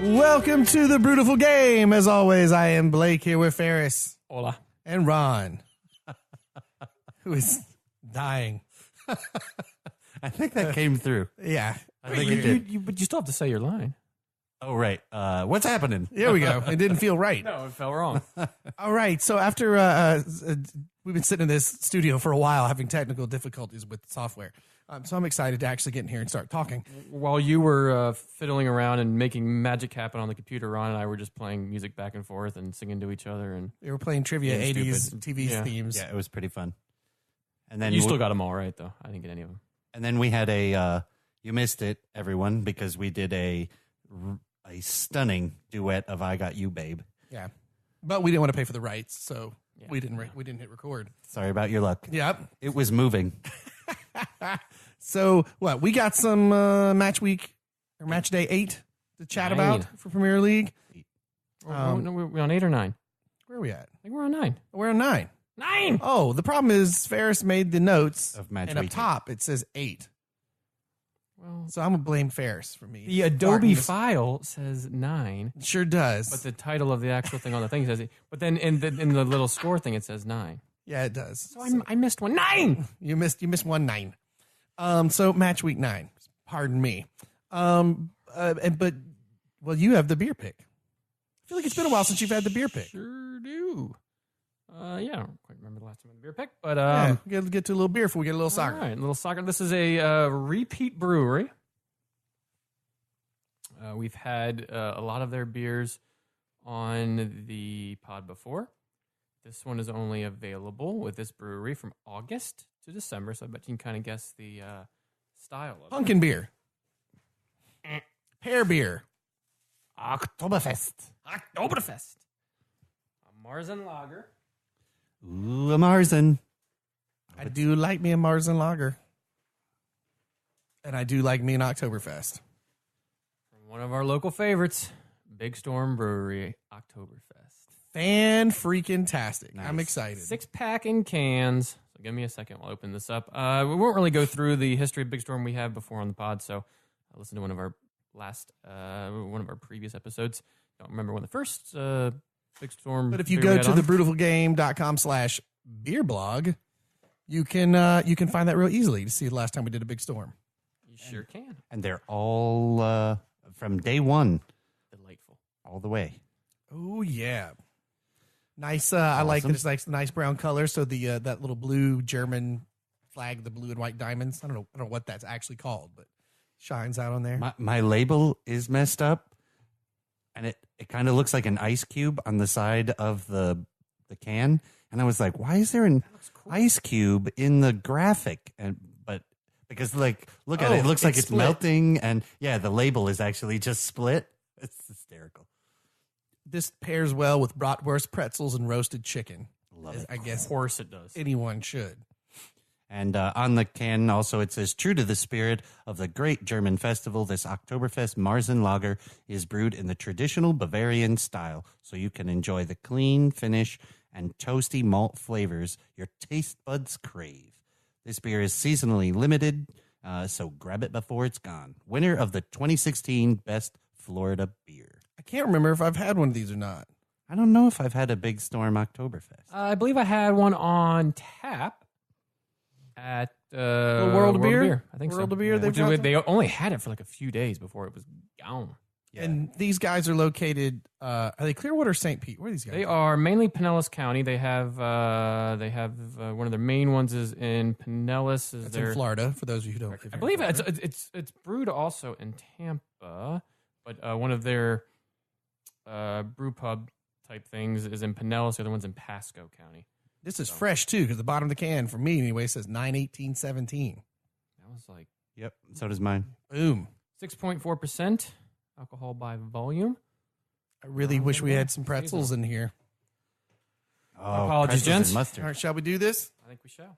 Welcome to the Brewtiful Game. As always, I am Blake here with Ferris. Hola. And Ron, who is dying. I think that came through. Yeah. I think it did. But you still have to say your line. Oh, right. What's happening? There we go. It didn't feel right. No, it felt wrong. All right. So after we've been sitting in this studio for a while having technical difficulties with software. So I'm excited to actually get in here and start talking. While you were fiddling around and making magic happen on the computer, Ron and I were just playing music back and forth and singing to each other. And We were playing trivia, Being 80s stupid. TV themes. Yeah, it was pretty fun. And then you still got them all right, though. I didn't get any of them. And then we had a you missed it, everyone, because we did a stunning duet of "I Got You, Babe." Yeah. But we didn't want to pay for the rights, so Yeah. we didn't hit record. Sorry about your luck. Yep. It was moving. So what? We got some match day 8 to chat 9. about for Premier League. No, we're on 8 or 9. Where are we at? I think we're on 9. We're on 9. 9! Oh, the problem is Ferris made the notes Of match and up week. top it says 8. Well, So I'm gonna blame Ferris for me. the Adobe file says 9, Sure does. but the title of the actual thing on the thing says 8. But then in the little score thing, it says 9. Yeah, it does. So I missed one. 9! You missed 1-9. So match week 9. Pardon me. But you have the beer pick. I feel like it's been a while since you've had the beer pick. Sure do. Yeah, I don't quite remember the last time I had the beer pick, but Yeah, get to a little beer before we get a little soccer. All right, little soccer. This is a repeat brewery. We've had a lot of their beers on the pod before. This one is only available with this brewery from August to December, so I bet you can kind of guess the style of Pumpkin beer. Pear beer. Oktoberfest. Oktoberfest. A Märzen lager. Ooh, a Märzen. I do like me a Märzen lager. And I do like me an Oktoberfest. From one of our local favorites, Big Storm Brewery, Oktoberfest. Fan-freaking-tastic. Nice. I'm excited. 6-pack in cans. So give me a second while I open this up. We won't really go through the history of Big Storm we have before on the pod, so I listened to one of our previous episodes. Don't remember when the first Big Storm. But if you beer we go had to on. thebrutifulgame.com/beer blog, you can find that real easily to see the last time we did a Big Storm. You sure can. And they're all from day one Delightful. all the way. Oh yeah, nice. I like that Awesome. it's like the nice brown color. So the that little blue German flag, the blue and white diamonds. I don't know what that's actually called, but shines out on there. My label is messed up, and it kind of looks like an ice cube on the side of the can. And I was like, why is there an ice cube in the graphic? But because look at it, it looks like it's split. melting, and yeah, the label is actually just split. It's hysterical. This pairs well with bratwurst, pretzels, and roasted chicken. Love it. I guess Of course it does. anyone should. And on the can also it says, true to the spirit of the great German festival, this Oktoberfest Märzen lager is brewed in the traditional Bavarian style, so you can enjoy the clean finish and toasty malt flavors your taste buds crave. This beer is seasonally limited, so grab it before it's gone. Winner of the 2016 Best Florida Beer. I can't remember if I've had one of these or not. I don't know if I've had a Big Storm Oktoberfest. I believe I had one on tap at World of Beer? I think World so. of Beer, Yeah. they've Which got is- them? they only had it for like a few days before it was gone. Yeah. And these guys are located. Are they Clearwater or St. Pete? Where are these guys? They are mainly Pinellas County. They have one of their main ones is in Pinellas. Is That's their, in Florida. For those of you who don't, I believe it's brewed also in Tampa, but one of their brew pub type things is in Pinellas. The other one's in Pasco County. This is fresh too, because the bottom of the can for me anyway says 9/18/17. That was like Yep, so does mine. Boom. 6.4% alcohol by volume. I really wish we had some pretzels in here. Oh, Apologies, pretzels and gents. All mustard. right, shall we do this? I think we shall.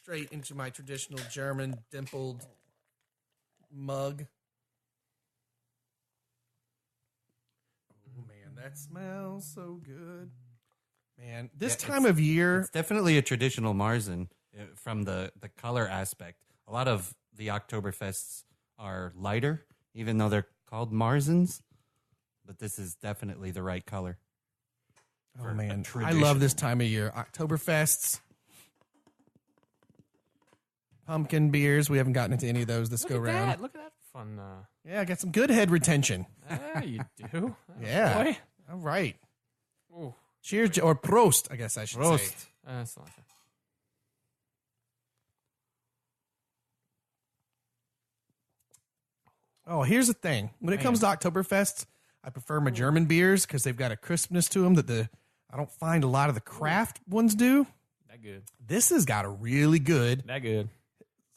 Straight into my traditional German dimpled mug. Oh man, that smells so good. Man, this Yeah, time of year, It's definitely a traditional Märzen from the color aspect. A lot of the Oktoberfests are lighter, even though they're called Märzens. But this is definitely the right color. Oh, man. I love this time of year. Oktoberfests, pumpkin beers. We haven't gotten into any of those this go round. Look at that fun. Yeah, I got some good head retention. Yeah, you do. Yeah. Boy. All right. Ooh. Cheers, or Prost, I guess I should say. Prost. That's not fair. Oh, here's the thing. When it comes to Oktoberfest, I prefer my German beers because they've got a crispness to them that I don't find a lot of the craft ones do. That good. This has got a really good, That good.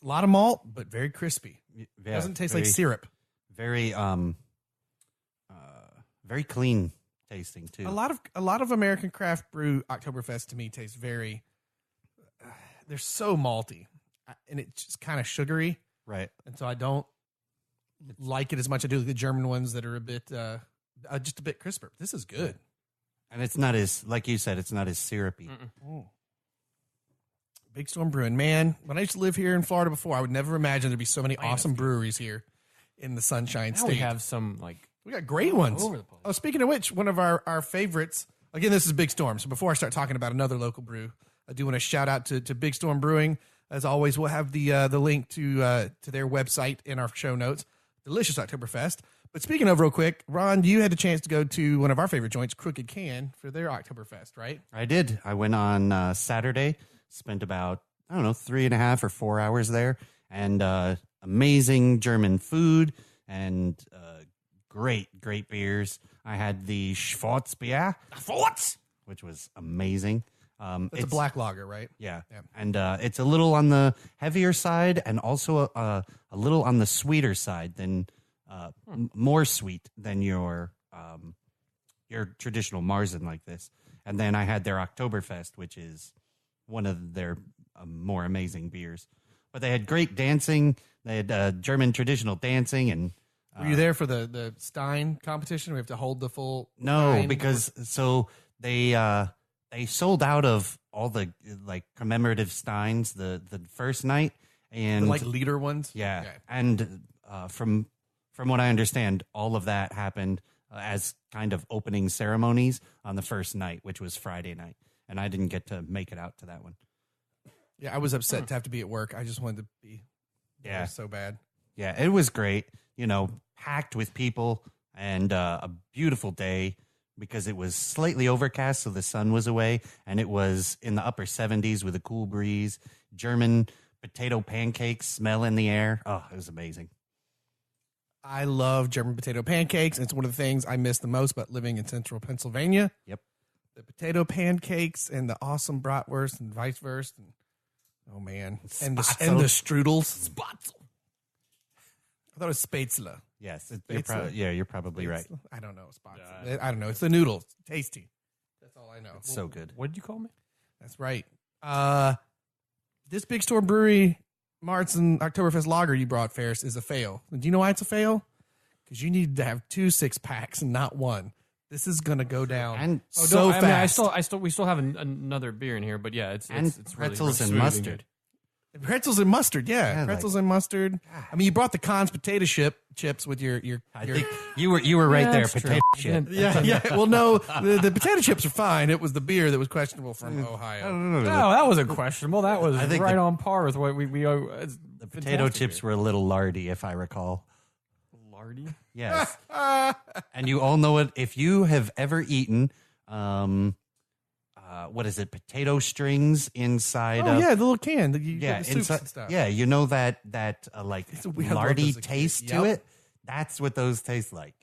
a lot of malt, but very crispy. Yeah, Doesn't taste very, like syrup. Very, very clean tasting too. A lot of American craft brew Oktoberfest to me tastes very. They're so malty, and it's just kind of sugary, Right. and so I don't like it as much. I do the German ones that are a bit, just a bit crisper. This is good. And it's not as, like you said, it's not as syrupy. Big Storm Brewing, man. When I used to live here in Florida before, I would never imagine there'd be so many awesome breweries here in the Sunshine Now State. we have some We got great ones. over the place. Oh, speaking of which, one of our favorites. Again, this is Big Storm. So before I start talking about another local brew, I do want to shout out to Big Storm Brewing. As always, we'll have the link to their website in our show notes. Delicious Oktoberfest. But speaking of real quick, Ron, you had a chance to go to one of our favorite joints, Crooked Can, for their Oktoberfest, right? I did. I went on Saturday, spent about, 3.5 or 4 hours there, and amazing German food and great beers. I had the Schwarzbier, which was amazing. It's a black lager, right? Yeah. Yeah. And it's a little on the heavier side and also a little on the sweeter side than more sweet than your traditional Märzen like this. And then I had their Oktoberfest, which is one of their more amazing beers. But they had great dancing. They had German traditional dancing. And Were you there for the Stein competition? We have to hold the full no, Stein? because so they sold out of all the like commemorative steins the first night, and The, like leader ones? yeah, Okay. and from what I understand, all of that happened as kind of opening ceremonies on the first night, which was Friday night, and I didn't get to make it out to that one. Yeah, I was upset to have to be at work. I just wanted to be Yeah. so bad. Yeah, it was great. Packed with people and a beautiful day because it was slightly overcast, so the sun was away, and it was in the upper 70s with a cool breeze. German potato pancakes smell in the air. Oh, it was amazing. I love German potato pancakes. It's one of the things I miss the most about living in central Pennsylvania. Yep. The potato pancakes and the awesome bratwurst and vice versa. And, oh, man. And the strudels. Spatzel. I thought it was spätzle. Yes, Spätzle. you're probably right. I don't know. Spatzel. I don't know. It's the noodles. Tasty. That's all I know. It's so good. What did you call me? That's right. This Big Storm Brewery Märzen Oktoberfest Lager you brought, Ferris, is a fail. Do you know why it's a fail? Because you need to have 2 6-packs and not one. This is gonna go down And so fast. We still have another beer in here, but yeah, it's pretzels really and really mustard. good. Pretzels and mustard, yeah. Yeah, Pretzels and mustard. I mean, you brought the Cons potato chips with your I think you were right Yeah, there. that's true. Potato chip. yeah. Well, no, the potato chips are fine. It was the beer that was questionable from Ohio. No, that wasn't questionable. That was I think right the- on par with what we The potato chips were a little lardy, if I recall. lardy. Yes. And you all know it. If you have ever eaten, what is it? Potato strings inside Oh of. yeah, the little can. The soups inside, and stuff. yeah, you know that like We had one of those lardy as a kid. taste to Yep. it. That's what those taste like.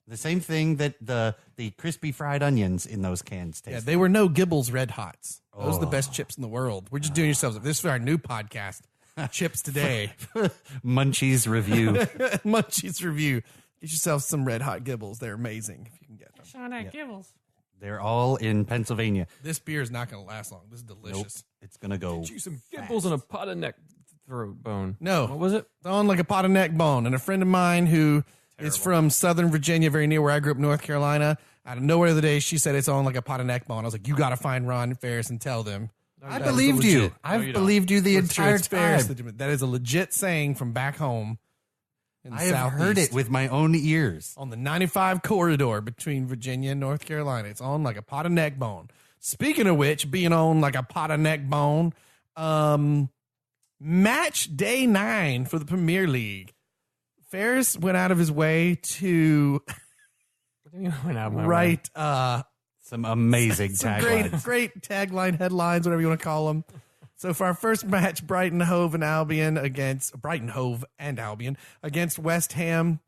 The same thing that the crispy fried onions in those cans taste. Yeah, they were no Gibbles Red Hots. Those are the Oh. best chips in the world. We're just doing yourselves up. This is our new podcast, Chips Today. like. Munchies review. Munchies review. Get yourself some Red Hot Gibbles. They're amazing if you can get them. They're all in Pennsylvania. This beer is not going to last long. This is delicious. It's gonna go. Get you some Gibbles and a pot of neck throat bone. No. What was it? On like a pot of neck bone. And a friend of mine who is from Southern Virginia, very near where I grew up, North Carolina, out of nowhere the other day, she said it's on like a pot of neck bone. I was like, you got to find Ron Ferris and tell them I believed you. I've believed you the entire time. That is a legit saying from back home. I have heard it with my own ears. On the 95 corridor between Virginia and North Carolina. It's on like a pot of neck bone. Speaking of which, being on like a pot of neck bone, match day 9 for the Premier League. Ferris went out of his way to write some amazing taglines. Great tagline, headlines, whatever you want to call them. So for our first match, Brighton Hove and Albion against West Ham.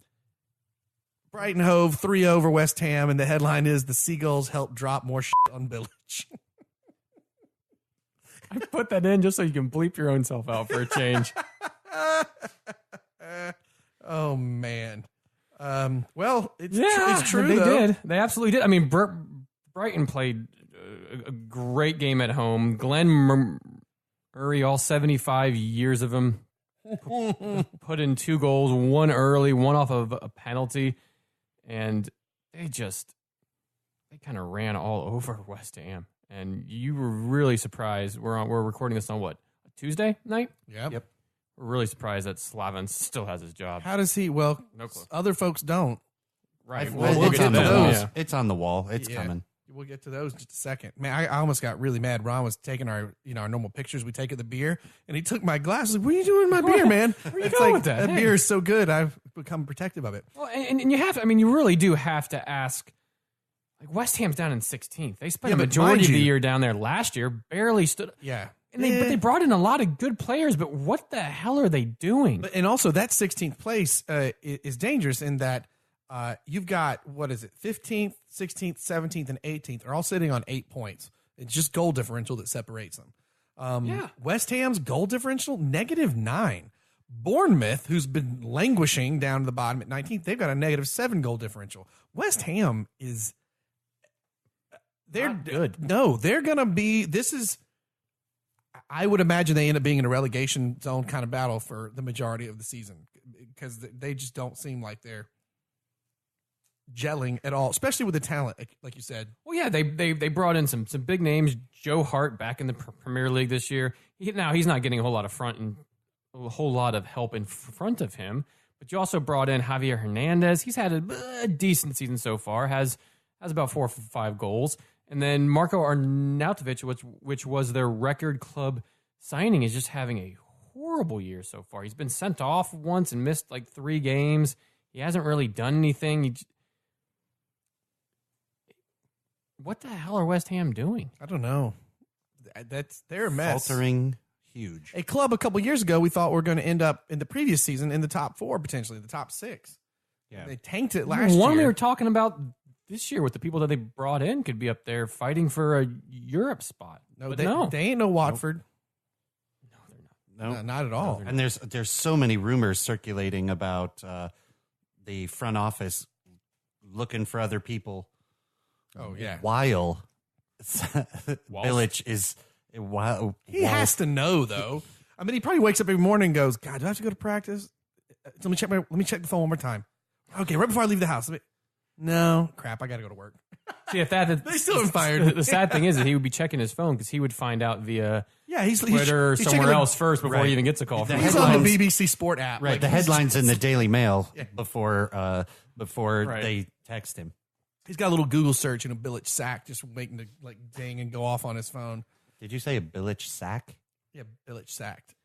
Brighton Hove 3 over West Ham, and the headline is the Seagulls help drop more shit on Village. I put that in just so you can bleep your own self out for a change. Oh man. Well, it's true. They though. did. They absolutely did. I mean, Brighton played a great game at home. Glenn Murray, all 75 years of him, put in 2 goals, one early, one off of a penalty, and they kind of ran all over West Ham. And you were really surprised. We're recording this on what, Tuesday night? Yep. We're really surprised that Slaven still has his job. How does he? Well, no clue. Other folks don't. Right. We'll get to those. Yeah. It's on the wall. It's coming. We'll get to those in just a second. Man, I almost got really mad. Ron was taking our normal pictures we take of the beer, and he took my glasses. What are you doing with my beer, man? Where you going with that? That beer is so good. I've become protective of it. Well, and you have to. I mean, you really do have to ask. Like West Ham's down in 16th. They spent a majority of the year down there last year. Barely stood. Yeah. But they brought in a lot of good players, but what the hell are they doing? And also, that 16th place is dangerous in that you've got, 15th, 16th, 17th, and 18th are all sitting on 8 points. It's just goal differential that separates them. West Ham's goal differential, -9. Bournemouth, who's been languishing down to the bottom at 19th, they've got a -7 goal differential. West Ham is... They're good. No, they're going to be... I would imagine they end up being in a relegation zone kind of battle for the majority of the season because they just don't seem like they're gelling at all, especially with the talent, like you said. Well, yeah, they brought in some big names. Joe Hart back in the Premier League this year. Now he's not getting a whole lot of help in front of him. But you also brought in Javier Hernandez. He's had a decent season so far. Has about 4 or 5 goals. And then Marko Arnautovic, which was their record club signing, is just having a horrible year so far. He's been sent off once and missed like 3 games. He hasn't really done anything. What the hell are West Ham doing? I don't know. They're a mess. Faltering huge. A club a couple years ago we thought were going to end up in the previous season in the top 4, potentially the top 6. Yeah, they tanked it last year. One we were talking about this year with the people that they brought in could be up there fighting for a Europe spot. No, they ain't no Watford. No, they're not. No, not at all. And there's so many rumors circulating about the front office looking for other people. Oh yeah. While Village is he has to know though. I mean, he probably wakes up every morning and goes, "God, do I have to go to practice? Let me check the phone one more time." Okay, right before I leave the house. No, crap, I got to go to work. See, if they still haven't fired. The sad thing is that he would be checking his phone because he would find out via he's Twitter or somewhere else first before he even gets a call. He's on the BBC Sport app. Right, the headlines in the Daily Mail before they text him. He's got a little Google search and a Billich sack just waiting to ding and go off on his phone. Did you say a Billich sack? Yeah, Billich sacked.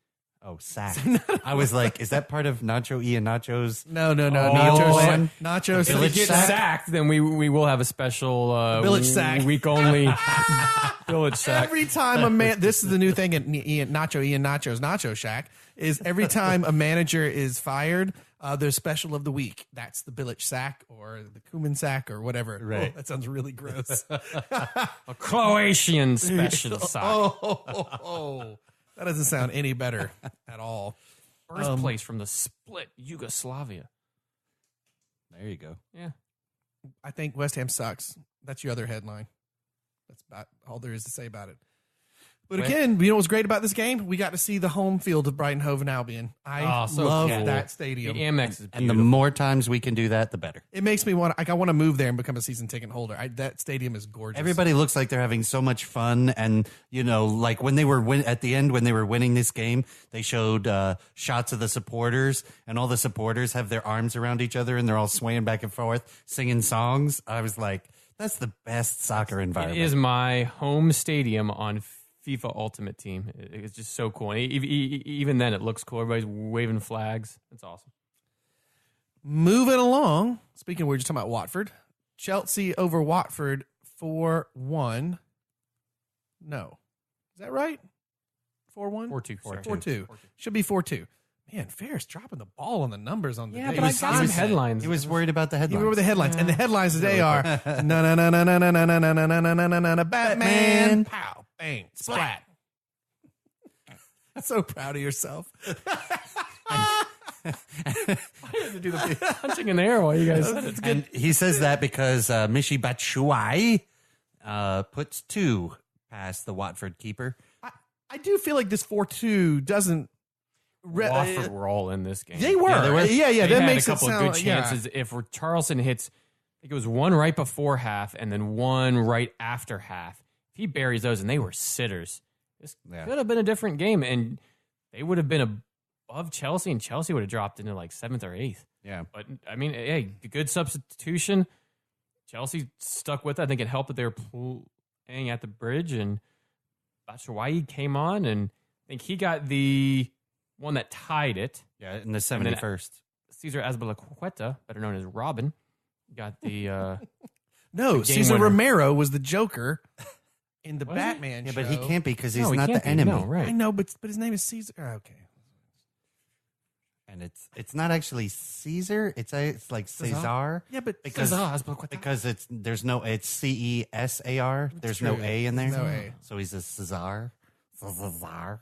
Oh, sack. I was like, is that part of Nacho Ian Nacho's? No. Nachos. If he gets sacked, then we will have a special Billich sack. week only Billich sack. Every time a man, this is the new thing at Ian Nacho's Nacho Shack, is every time a manager is fired, there's special of the week. That's the Billich sack or the cumin sack or whatever. Right. Oh, that sounds really gross. A Croatian special sack. Oh. That doesn't sound any better at all. Birthplace from the split Yugoslavia. There you go. Yeah. I think West Ham sucks. That's your other headline. That's about all there is to say about it. But again, you know what's great about this game? We got to see the home field of Brighton Hove and Albion. I so love cool. that stadium. The Amex is beautiful. And the more times we can do that, the better. It makes me want I want to move there and become a season ticket holder. That stadium is gorgeous. Everybody looks like they're having so much fun, and like when they were at the end when they were winning this game, they showed shots of the supporters, and all the supporters have their arms around each other and they're all swaying back and forth, singing songs. I was like, that's the best soccer environment. It is my home stadium on FIFA Ultimate Team. It's just so cool. And even then, it looks cool. Everybody's waving flags. It's awesome. Moving along. Speaking, we were just talking about Watford. Chelsea over Watford 4-1. No. Is that right? 4-1? 4-2. 4-2. Should be 4-2. Man, Ferris dropping the ball on the numbers on the day. But I got some headlines. He was worried about the headlines. You remember the headlines, and the headlines today are Batman, pow, bang, splat. So proud of yourself. I had to do the punching in the air while you guys said it. And he says that because Michy Batshuayi puts 2 past the Watford keeper. I do feel like this 4-2 doesn't. Watford were all in this game. They were. Yeah. They That had makes a couple it of sound, good chances. If Charleston hits, I think it was one right before half and then one right after half. If he buries those, and they were sitters, this could have been a different game, and they would have been above Chelsea, and Chelsea would have dropped into like 7th or 8th. Yeah. But, I mean, hey, good substitution. Chelsea stuck with it. I think it helped that they were playing at the bridge, and Batshuayi came on, and I think he got the one that tied it. Yeah, in the 71st. Cesar Azpilicueta, better known as Robin, got the No, the game Cesar winner. Romero was the Joker in the Was he? Batman Yeah, show. but he can't be because he's No, he not can't the be. enemy. No, right. I know, but his name is Caesar. Oh, okay. And it's not actually Caesar. It's like Cesar. Yeah, but Because Cesar Azpilicueta. it's CESAR. There's no true. A in there. No A. So he's a Cesar. Cesar.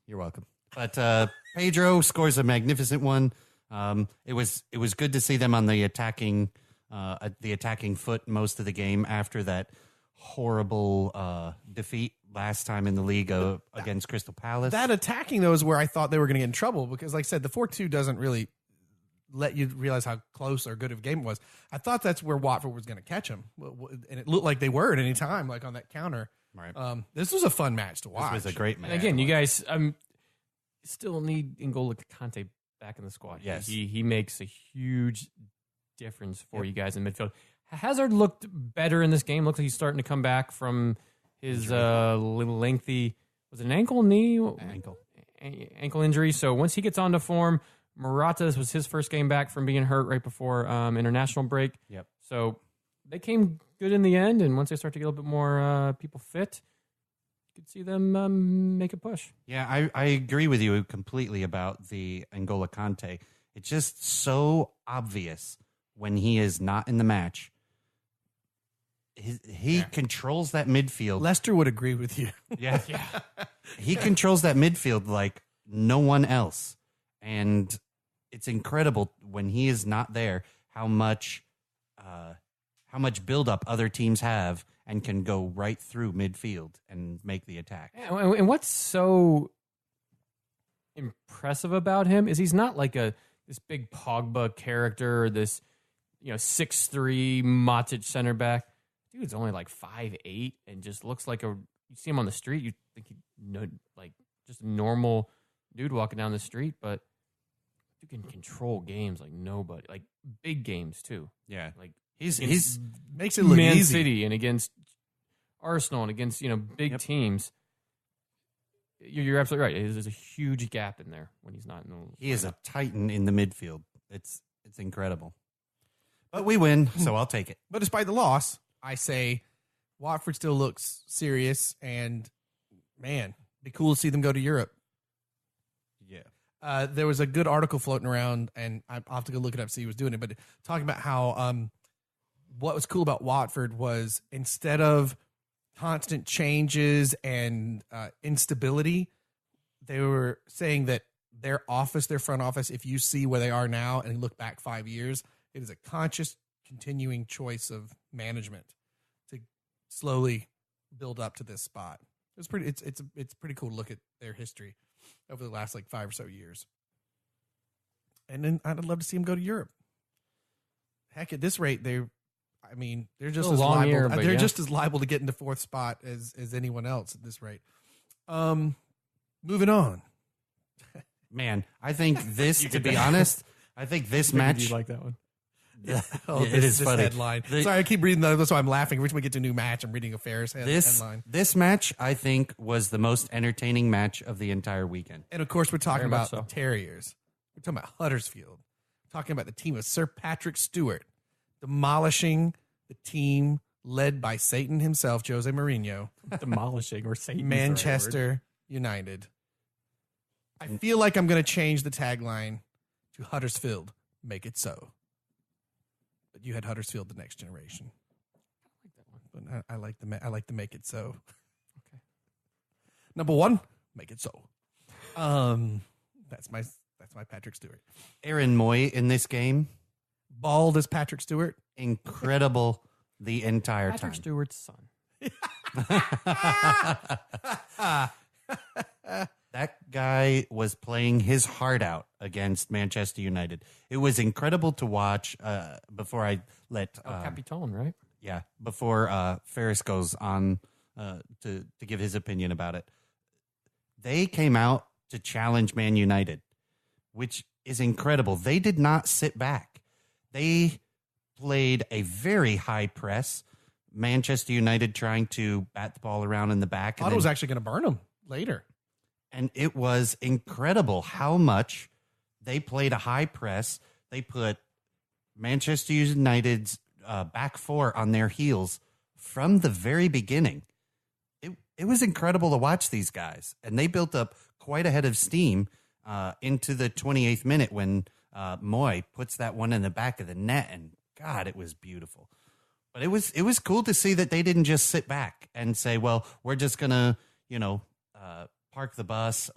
You're welcome. But Pedro scores a magnificent one. It was good to see them on the attacking foot most of the game after that horrible defeat last time in the league against Crystal Palace. that attacking, though, is where I thought they were going to get in trouble because, like I said, the 4-2 doesn't really let you realize how close or good of a game it was. I thought that's where Watford was going to catch them, and it looked like they were at any time, like on that counter. Right. This was a fun match to watch. This was a great match. And again, you guys still need N'Golo Kante back in the squad. Yes. He makes a huge difference for you guys in midfield. Hazard looked better in this game. Looks like he's starting to come back from his lengthy, was it an ankle, knee? Ankle injury. So once he gets onto form, Morata, this was his first game back from being hurt right before international break. Yep. So they came good in the end, and once they start to get a little bit more people fit, you could see them make a push. Yeah, I agree with you completely about the N'Golo Kante. It's just so obvious when he is not in the match. He controls that midfield. Lester would agree with you. Yeah. He controls that midfield like no one else. And it's incredible when he is not there how much buildup other teams have and can go right through midfield and make the attack. And what's so impressive about him is he's not like this big Pogba character or this 6'3" Matic center back. Dude's only like 5'8" and just looks like you see him on the street, you think like just a normal dude walking down the street, but you can control games like nobody, like big games too. Yeah. Like He's Makes it look Man easy. City and against Arsenal and against big teams. You're absolutely right. There's a huge gap in there when he's not in the. he is a titan in the midfield. It's incredible. But we win, so I'll take it. But despite the loss, I say Watford still looks serious, and man, be cool to see them go to Europe. Yeah. There was a good article floating around, and I'll have to go look it up, see who was doing it, but talking about how what was cool about Watford was instead of constant changes and instability, they were saying that their front office, if you see where they are now and look back 5 years, it is a conscious, continuing choice of management to slowly build up to this spot. It's pretty. It's pretty cool to look at their history over the last like 5 or so years. And then I'd love to see them go to Europe. Heck, at this rate, they're just as liable. Year, they're just as liable to get into 4th spot as anyone else at this rate. Moving on. Man, I think this. To be honest, I think this match. You like that one? It is funny. Headline. Sorry, I keep reading that's why I'm laughing. Every time we get to a new match, I'm reading a Ferris headline. This match, I think, was the most entertaining match of the entire weekend. And of course, we're talking Very about much so. the Terriers. We're talking about Huddersfield. We're talking about the team of Sir Patrick Stewart demolishing the team led by Satan himself, Jose Mourinho. Demolishing or Satan. Manchester United. I feel like I'm going to change the tagline to Huddersfield, make it so. But you had Huddersfield, the next generation. But I like the make it so. Okay. Number 1, make it so. That's my Patrick Stewart. Aaron Moy in this game, Bald as Patrick Stewart. incredible the entire Patrick time. Stewart's son. That guy was playing his heart out against Manchester United. It was incredible to watch. Before I let Capitan, right? before Ferris goes on to give his opinion about it, they came out to challenge Man United, which is incredible. They did not sit back. They played a very high press. Manchester United trying to bat the ball around in the back. I thought it was actually going to burn him later. And it was incredible how much they played a high press. They put Manchester United's back 4 on their heels from the very beginning. It was incredible to watch these guys. And they built up quite a head of steam into the 28th minute when Moy puts that one in the back of the net. And, God, it was beautiful. But it was cool to see that they didn't just sit back and say, well, we're just going to, park the bus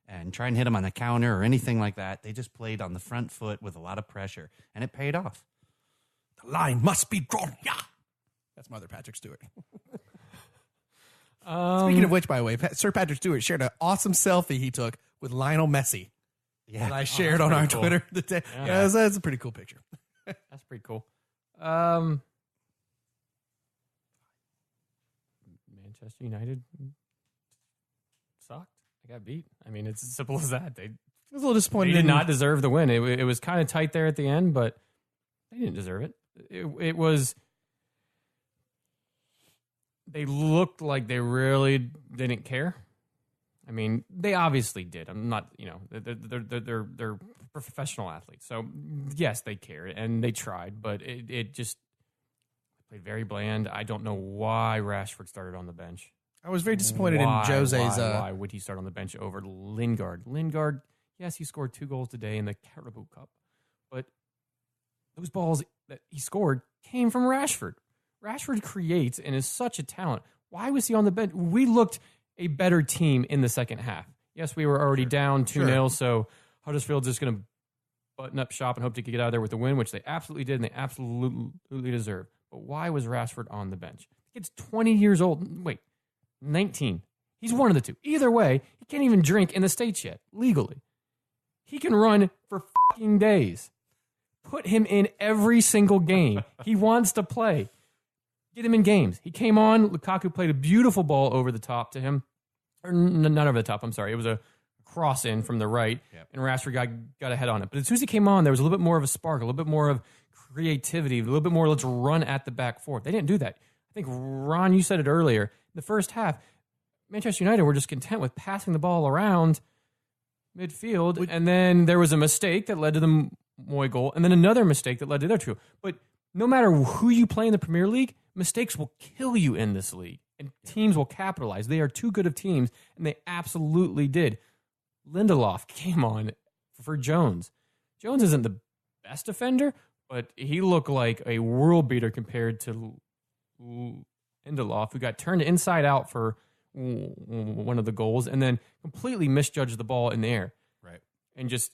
and try and hit them on the counter or anything like that. They just played on the front foot with a lot of pressure, and it paid off. The line must be drawn. Yeah. That's Mother Patrick Stewart. Speaking of which, by the way, Sir Patrick Stewart shared an awesome selfie he took with Lionel Messi. Yeah. That I shared on our cool. Twitter today. Yeah. That's a pretty cool picture. That's pretty cool. Manchester United sucked. They got beat. I mean, it's as simple as that. They I was a little disappointed. did not deserve the win. It was kind of tight there at the end, but they didn't deserve it. It was. They looked like they really didn't care. I mean, they obviously did. I'm not, they're professional athletes, so yes, they cared and they tried, but it just played very bland. I don't know why Rashford started on the bench. I was very disappointed in Jose's. Why would he start on the bench over Lingard? Lingard, yes, he scored 2 goals today in the Carabao Cup, but those balls that he scored came from Rashford. Rashford creates and is such a talent. Why was he on the bench? We looked a better team in the second half. Yes, we were already down 2-0, so Huddersfield's just going to button up shop and hope to get out of there with the win, which they absolutely did and they absolutely deserve. But why was Rashford on the bench? The kid's 20 years old. Wait, 19. He's one of the two. Either way, he can't even drink in the States yet, legally. He can run for fucking days. Put him in every single game. He wants to play. Get him in games. He came on. Lukaku played a beautiful ball over the top to him. Or not over the top, I'm sorry. It was a cross in from the right, and Rashford got ahead on it. But as soon as he came on, there was a little bit more of a spark, a little bit more of creativity, a little bit more let's run at the back 4. They didn't do that. I think, Ron, you said it earlier. In the first half, Manchester United were just content with passing the ball around midfield, and then there was a mistake that led to the Moy goal, and then another mistake that led to their 2. But no matter who you play in the Premier League, mistakes will kill you in this league, and teams will capitalize. They are too good of teams, and they absolutely did. Lindelof came on for Jones. Jones isn't the best defender, but he looked like a world beater compared to Lindelof, who got turned inside out for one of the goals and then completely misjudged the ball in the air. Right. And just,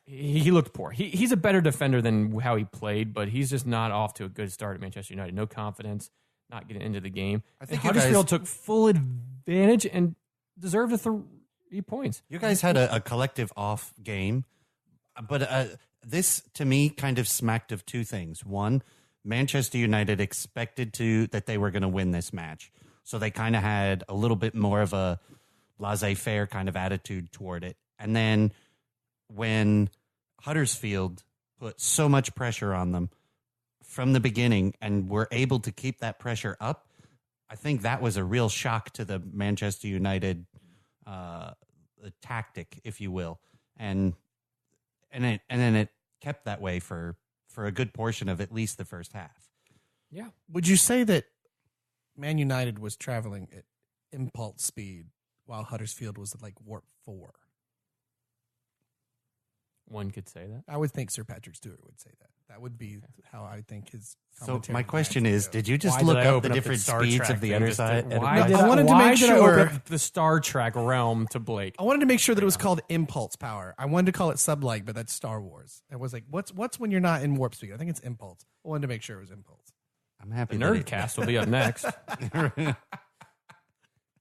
he looked poor. He's a better defender than how he played, but he's just not off to a good start at Manchester United. No confidence. not getting into the game. I think and Huddersfield took full advantage and deserved the 3 points. You guys had a collective off game, but this to me kind of smacked of two things. One, Manchester United expected that they were going to win this match, so they kind of had a little bit more of a laissez-faire kind of attitude toward it. And then when Huddersfield put so much pressure on them from the beginning and were able to keep that pressure up, I think that was a real shock to the Manchester United tactic, if you will, and then it kept that way for a good portion of at least the first half. Yeah. Would you say that Man United was traveling at impulse speed while Huddersfield was at like warp 4? One could say that. I would think Sir Patrick Stewart would say that. That would be how I think his. So my question is, did you just Why look did I up open the up different Star speeds Trek of the thing other just to- side? Why I wanted to why make did I sure- open up the Star Trek realm to Blake? I wanted to make sure that it was called impulse power. I wanted to call it sublight, but that's Star Wars. I was like, what's when you're not in warp speed? I think it's impulse. I wanted to make sure it was impulse. I'm happy. The that it- Nerdcast will be up next.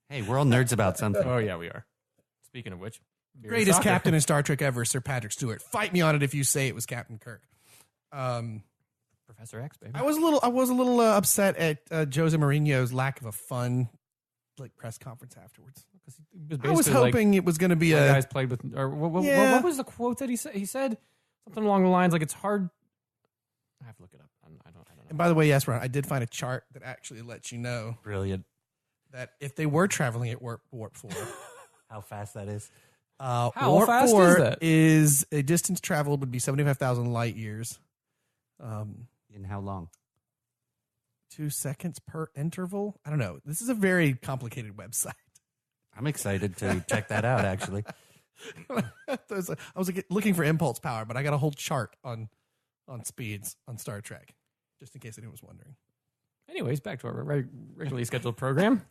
Hey, we're all nerds about something. Oh, yeah, we are. Speaking of which, beer and Greatest soccer. captain in Star Trek ever, Sir Patrick Stewart. Fight me on it if you say it was Captain Kirk. Professor X, baby. I was a little upset at Jose Mourinho's lack of a fun press conference afterwards. I was hoping it was going to be my a guys played with. Or what was the quote that he said? He said something along the lines like, "It's hard." I have to look it up. I don't know. And by the way, yes, Ron, I did find a chart that actually lets you know Brilliant. that if they were traveling at warp 4, How fast that is. warp fast 4 is that? is a distance traveled would be 75,000 light years. In how long? 2 seconds per interval. I don't know. This is a very complicated website. I'm excited to check that out, actually. I was looking for impulse power, but I got a whole chart on speeds on Star Trek, just in case anyone was wondering. Anyways, back to our regularly scheduled program.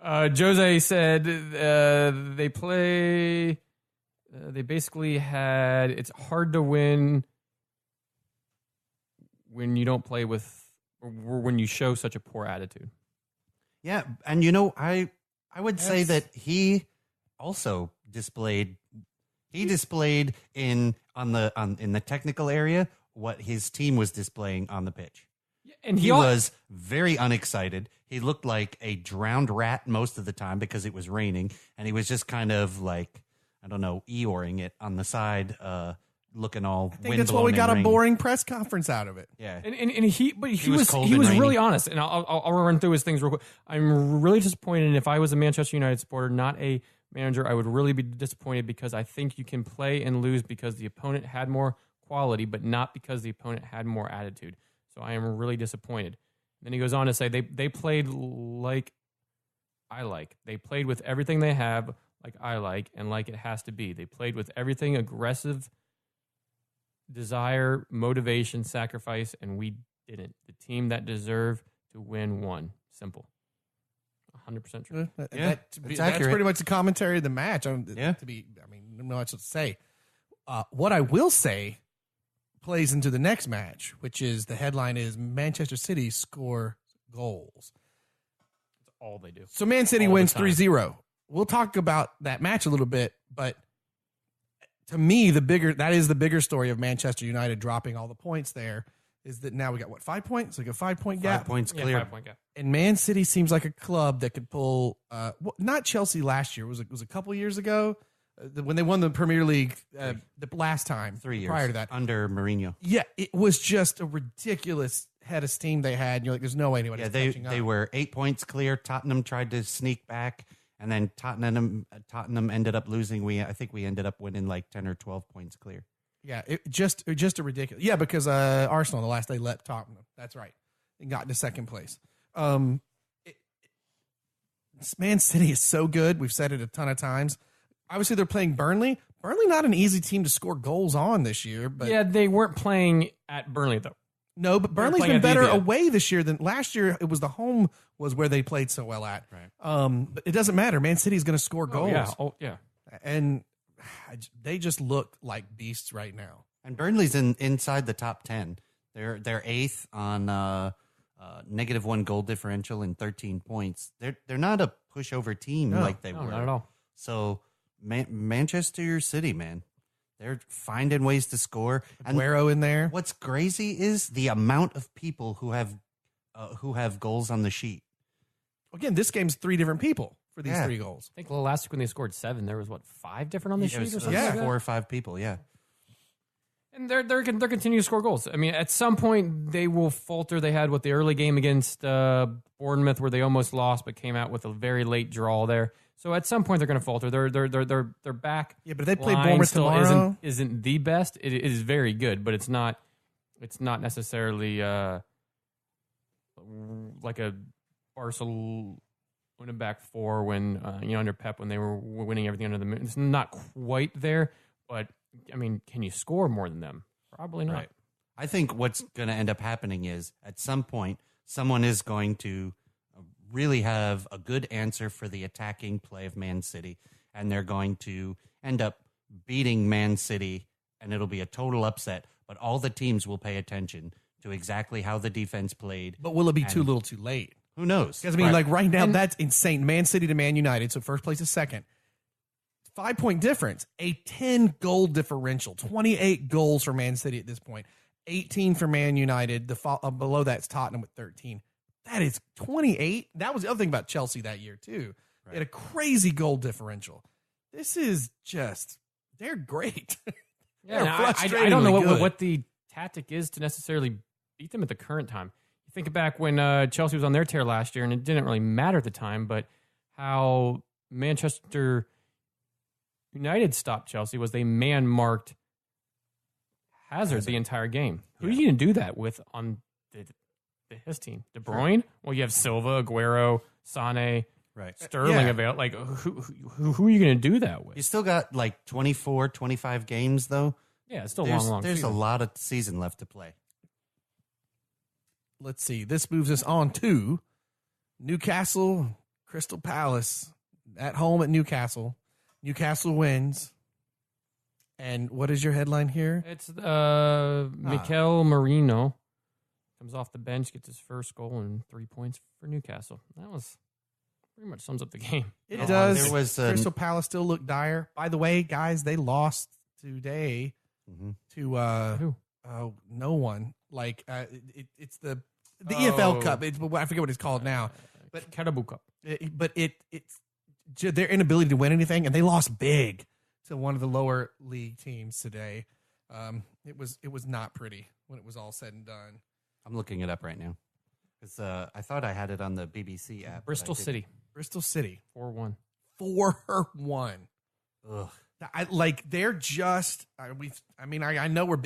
Jose said they play. They basically had. It's hard to win when you don't play with, or when you show such a poor attitude. Yeah, and I would say that he also displayed in the technical area what his team was displaying on the pitch. And He was very unexcited. He looked like a drowned rat most of the time because it was raining, and he was just kind of like, I don't know, Eeyoring it on the side, looking all. I think that's why we got a boring press conference out of it. Yeah, and he was cold and really rainy. honest. And I'll run through his things real quick. I'm really disappointed. And if I was a Manchester United supporter, not a manager, I would really be disappointed because I think you can play and lose because the opponent had more quality, but not because the opponent had more attitude. So I am really disappointed. Then he goes on to say they played like I like. They played with everything they have, like I like, and like it has to be. They played with everything aggressive, desire, motivation, sacrifice, and we didn't. The team that deserved to win won. Simple. 100% true. That's accurate. pretty much the commentary of the match. I don't know what to say. What I will say plays into the next match, which is the headline is Manchester City score goals. That's all they do. So Man City All the wins time. 3-0. We'll talk about that match a little bit, but to me, that is the bigger story of Manchester United dropping all the points there is that now we got 5 points? Like a 5-point gap. 5 points Yeah, clear. 5-point gap. And Man City seems like a club that could pull, not Chelsea last year. It was a couple years ago when they won the Premier League the last time. 3 years prior to that. under Mourinho. Yeah, it was just a ridiculous head of steam they had. And you're like, there's no way anybody's Yeah, catching up. they were 8 points clear. Tottenham tried to sneak back, and then Tottenham ended up losing. I think we ended up winning like 10 or 12 points clear. Yeah, it just a ridiculous. Yeah, because Arsenal on the last day let Tottenham. That's right, and got into second place. Man City is so good. We've said it a ton of times. Obviously, they're playing Burnley. Burnley not an easy team to score goals on this year, but Yeah, they weren't playing at Burnley, though. no, but Burnley's playing been at better VVA. away this year than last year. It was the home was where they played so well at. Right. But it doesn't matter. Man City's going to score goals. Yeah. And they just look like beasts right now. And Burnley's inside the top 10. They're eighth on -1 goal differential and 13 points. They're not a pushover team like they were. Not at all. So Manchester City, man, they're finding ways to score. Aguero in there. What's crazy is the amount of people who have goals on the sheet. Again, this game's 3 different people for these 3 goals. I think last week when they scored 7, there was 5 different on the sheet or something. Yeah, like that? 4 or 5 people. Yeah. And they're continuing to score goals. I mean, at some point they will falter. They had the early game against Bournemouth where they almost lost, but came out with a very late draw there. So at some point they're going to falter. They're back. Yeah, but if they play Line Bournemouth still tomorrow, isn't the best. It is very good, but it's not necessarily like a Barcelona back 4 when under Pep when they were winning everything under the moon. It's not quite there, but. I mean, can you score more than them? Probably not. Right. I think what's going to end up happening is at some point, someone is going to really have a good answer for the attacking play of Man City, and they're going to end up beating Man City, and it'll be a total upset. But all the teams will pay attention to exactly how the defense played. But will it be too little too late? Who knows? Because, I mean, right now, that's insane. Man City to Man United, so first place is second. 5-point difference, a 10-goal differential, 28 goals for Man City at this point, 18 for Man United. Below that's Tottenham with 13. That is 28. That was the other thing about Chelsea that year, too. Right. They had a crazy goal differential. This is just, they're great. Yeah, I don't know what the tactic is to necessarily beat them at the current time. You think back when Chelsea was on their tear last year, and it didn't really matter at the time, but how Manchester United stopped Chelsea was they man-marked Hazard the entire game. Who are you going to do that with on his team? De Bruyne? Well, you have Silva, Aguero, Sane, Sterling available. Like, who are you going to do that with? You still got 24, 25 games, though. Yeah, it's still long There's season. a lot of season left to play. Let's see. This moves us on to Newcastle, Crystal Palace at home at Newcastle. Newcastle wins. And what is your headline here? It's Mikel Merino comes off the bench, gets his first goal, and 3 points for Newcastle. That was pretty much sums up the game. It does. Crystal Palace still look dire. By the way, guys, they lost today to no one. Like it's the EFL Cup. I forget what it's called now. But Carabao Cup. It's their inability to win anything, and they lost big to one of the lower league teams today. It was not pretty when it was all said and done. I'm looking it up right now. I thought I had it on the BBC app. Bristol City. 4-1. 4-1. Ugh. They're just. I know we're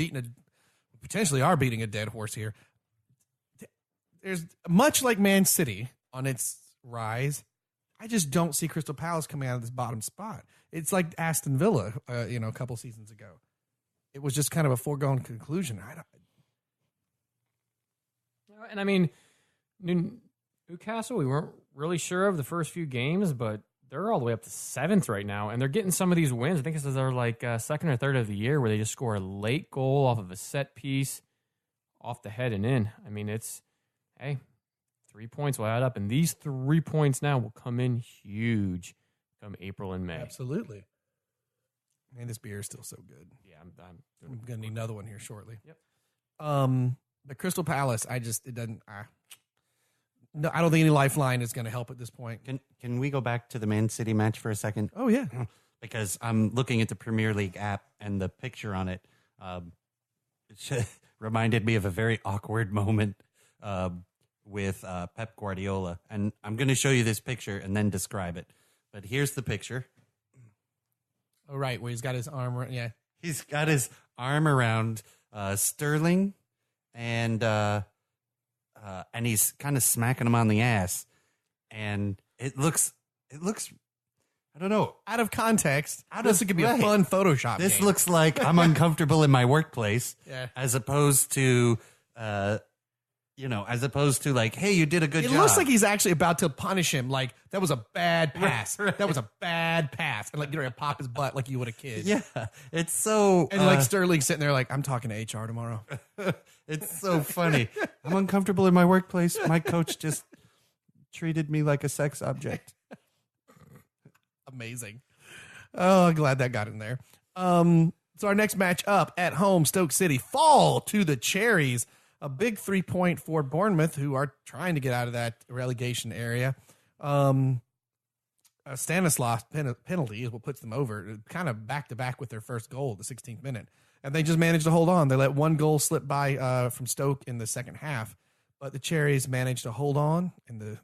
potentially are beating a dead horse here. There's much like Man City on its rise. I just don't see Crystal Palace coming out of this bottom spot. It's like Aston Villa, a couple seasons ago. It was just kind of a foregone conclusion. And I mean, Newcastle, we weren't really sure of the first few games, but they're all the way up to 7th right now, and they're getting some of these wins. I think this is their second or third of the year where they just score a late goal off of a set piece, off the head and in. I mean, 3 points will add up, and these 3 points now will come in huge come April and May. Absolutely. Man, this beer is still so good. Yeah, I'm going to need another one here shortly. Yep. The Crystal Palace, I don't think any lifeline is going to help at this point. Can we go back to the Man City match for a second? Oh, yeah. Because I'm looking at the Premier League app, and the picture on it reminded me of a very awkward moment with Pep Guardiola. And I'm going to show you this picture and then describe it. But here's the picture. Oh, right, where he's got his arm around, yeah. He's got his arm around Sterling, and he's kind of smacking him on the ass. And it looks, I don't know. Out of context, this could be a fun Photoshop This game. looks like I'm uncomfortable in my workplace, Yeah. as opposed to as opposed to like, hey, you did a good job. It looks like he's actually about to punish him. Like, that was a bad pass. Right. That was a bad pass. And like, you're going to pop his butt like you would a kid. Yeah, it's so... And like Sterling's sitting there like, I'm talking to HR tomorrow. It's so funny. I'm uncomfortable in my workplace. My coach just treated me like a sex object. Amazing. Oh, I'm glad that got in there. So our next match up at home, Stoke City fall to the Cherries. A big 3-point for Bournemouth, who are trying to get out of that relegation area. A Stanislaus penalty is what puts them over, kind of back-to-back with their first goal at the 16th minute. And they just managed to hold on. They let one goal slip by from Stoke in the second half. But the Cherries managed to hold on. And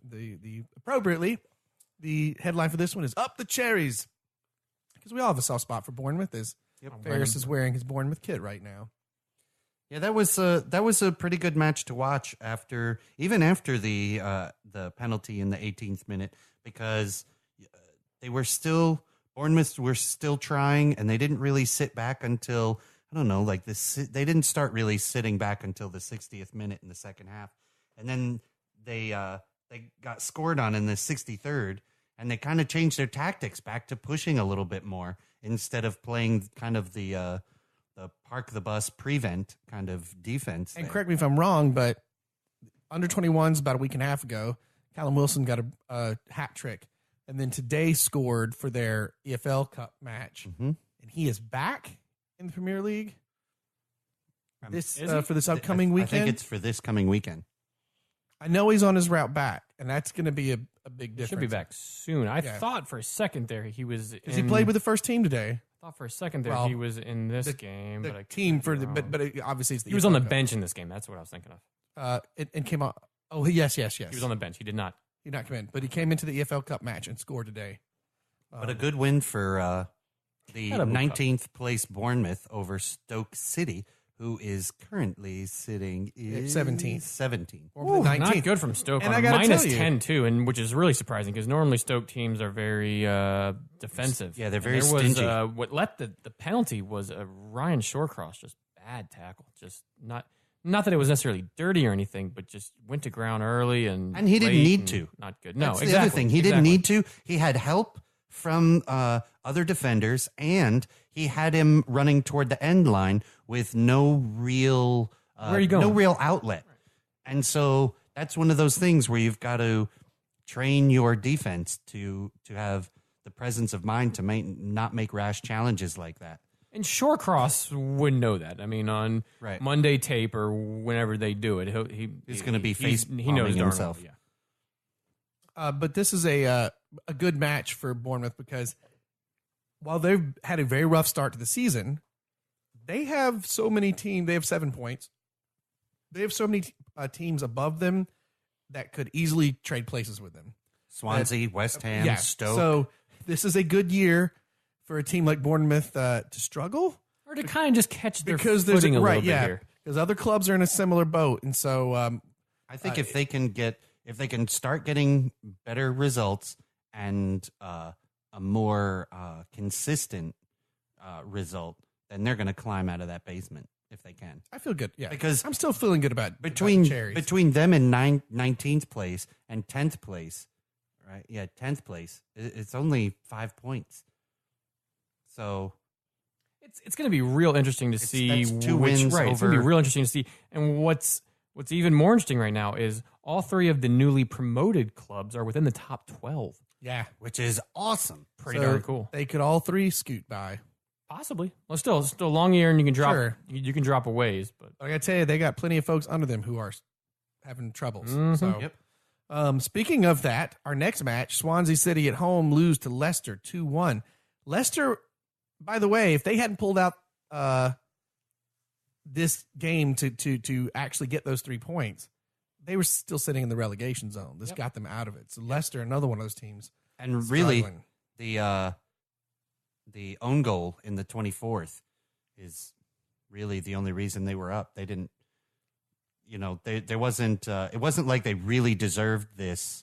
appropriately, the headline for this one is Up the Cherries. Because we all have a soft spot for Bournemouth, as Ferris is wearing his Bournemouth kit right now. Yeah, that was a pretty good match to watch even after the penalty in the 18th minute, because Bournemouth were still trying, and they didn't really sit back until, I don't know, like this. They didn't start really sitting back until the 60th minute in the second half, and then they got scored on in the 63rd, and they kind of changed their tactics back to pushing a little bit more instead of playing kind of the park the bus prevent kind of defense. And correct me if I'm wrong, but under 21s about a week and a half ago, Callum Wilson got a hat trick, and then today scored for their EFL Cup match, and he is back in the Premier League for this upcoming weekend. I think it's for this coming weekend. I know he's on his route back, and that's going to be a big difference. He should be back soon. I thought for a second there he was. Because he played with the first team today. I thought for a second there he was in this game, but obviously it's the he was on the bench in this game. That's what I was thinking of. And came on. Oh, yes. He was on the bench. He did not. He did not come in, but he came into the EFL Cup match and scored today. But a good win for the 19th place Bournemouth over Stoke City, who is currently sitting in 17. 17. Ooh, not good from Stoke. And on I gotta minus tell you, 10 too, and which is really surprising because normally Stoke teams are very defensive. Yeah, they're very stingy. What let the penalty was a Ryan Shawcross, just bad tackle, just not that it was necessarily dirty or anything, but just went to ground early and he didn't need to. Not good. No, that's the other thing. He didn't need to. He had help from other defenders, and he had him running toward the end line with no real Where are you going? no real outlet. And so that's one of those things where you've got to train your defense to have the presence of mind to not make rash challenges like that. And Shawcross wouldn't know that. I mean, on Monday tape or whenever they do it, he's going to be he knows himself. Yeah. But this is a good match for Bournemouth because while they've had a very rough start to the season, they have so many teams. They have 7 points. They have so many teams above them that could easily trade places with them. Swansea, West Ham, Stoke. So this is a good year for a team like Bournemouth to struggle or to kind of just catch their because footing a little bit here. Because other clubs are in a similar boat, and so I think if they can start getting better results and a more consistent result, then they're going to climb out of that basement if they can. I feel good, because I'm still feeling good about between them and 19th place and 10th place, right? Yeah, 10th place. It's only 5 points. So it's going to be real interesting to see that's 2 wins over. It's going to be real interesting to see. And what's even more interesting right now is all 3 of the newly promoted clubs are within the top 12. Yeah, which is awesome. Pretty darn cool. They could all 3 scoot by. Possibly. Well, still a long year, and you can drop. Sure. You can drop a ways, but I got to tell you, they got plenty of folks under them who are having troubles. Mm-hmm. So, speaking of that, our next match, Swansea City at home lose to Leicester 2-1. Leicester, by the way, if they hadn't pulled out this game to actually get those 3 points, they were still sitting in the relegation zone. This got them out of it. So Leicester, another one of those teams, and struggling. Really the own goal in the 24th is really the only reason they were up. They didn't, there wasn't. It wasn't like they really deserved this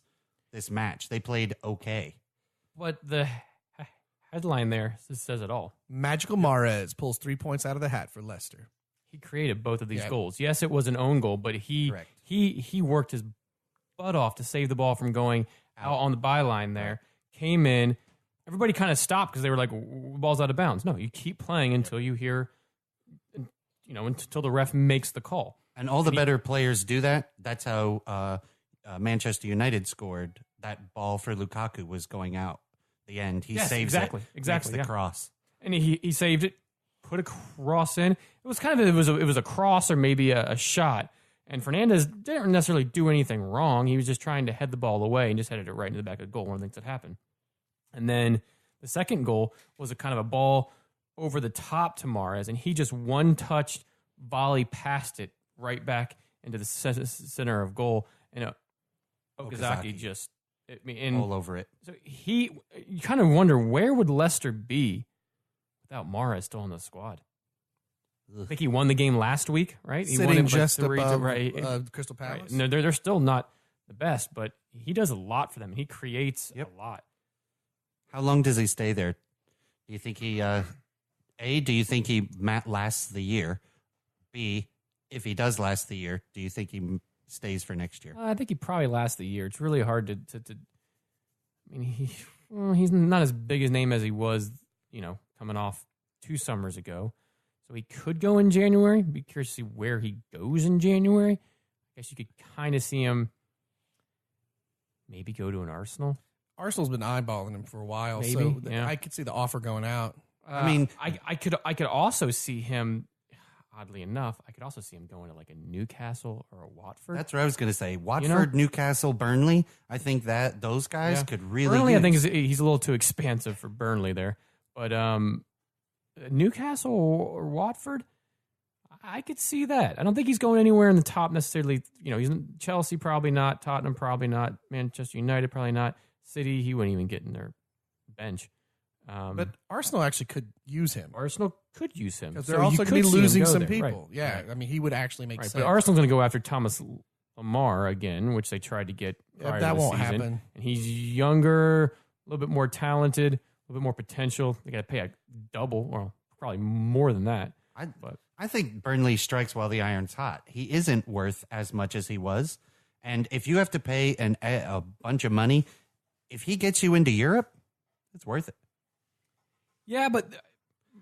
match. They played okay. But the headline there says it all. Magical Mahrez pulls 3 points out of the hat for Leicester. he created both of these Yeah. goals. Yes, it was an own goal, but he worked his butt off to save the ball from going out on the byline there. Came in. Everybody kind of stopped because they were like, ball's out of bounds. No, you keep playing until you hear, until the ref makes the call. And all the better players do that. That's how Manchester United scored. That ball for Lukaku was going out. The end. He saves it. Exactly. Yeah. The cross. And he saved it, put a cross in. It was kind of, it was a cross or maybe a shot. And Fernandez didn't necessarily do anything wrong. He was just trying to head the ball away and just headed it right into the back of the goal. One of the things that happened. And then the second goal was a kind of a ball over the top to Mahrez, and he just one-touched volley past it right back into the center of goal. And Okazaki just, all over it. So you kind of wonder, where would Leicester be without Mahrez still in the squad? I think he won the game last week, right? He Sitting won it just above Crystal Palace. Right. No, they're still not the best, but he does a lot for them. He creates a lot. How long does he stay there? Do you think he, do you think he lasts the year? B, if he does last the year, do you think he stays for next year? I think he probably lasts the year. It's really hard to I mean, he's not as big a name as he was, coming off 2 summers ago. So he could go in January. Be curious to see where he goes in January. I guess you could kind of see him maybe go to an Arsenal. Arsenal's been eyeballing him for a while, Maybe, so yeah. I could see the offer going out. I mean, I could also see him. Oddly enough, I could also see him going to like a Newcastle or a Watford. That's what I was going to say. Watford, Newcastle, Burnley. I think that those guys could really. Burnley, I think he's a little too expansive for Burnley there, but Newcastle or Watford, I could see that. I don't think he's going anywhere in the top necessarily. He's in Chelsea, probably not. Tottenham, probably not. Manchester United, probably not. City, he wouldn't even get in their bench. But Arsenal actually could use him. Arsenal could use him. Because they're also going to be losing some people. Right. Yeah, I mean, he would actually make sense. But Arsenal's going to go after Thomas Lamar again, which they tried to get prior that to the won't season. happen. And he's younger, a little bit more talented, a little bit more potential. They got to pay a double, or probably more than that. I think Burnley strikes while the iron's hot. He isn't worth as much as he was. And if you have to pay a bunch of money, if he gets you into Europe, it's worth it. Yeah, but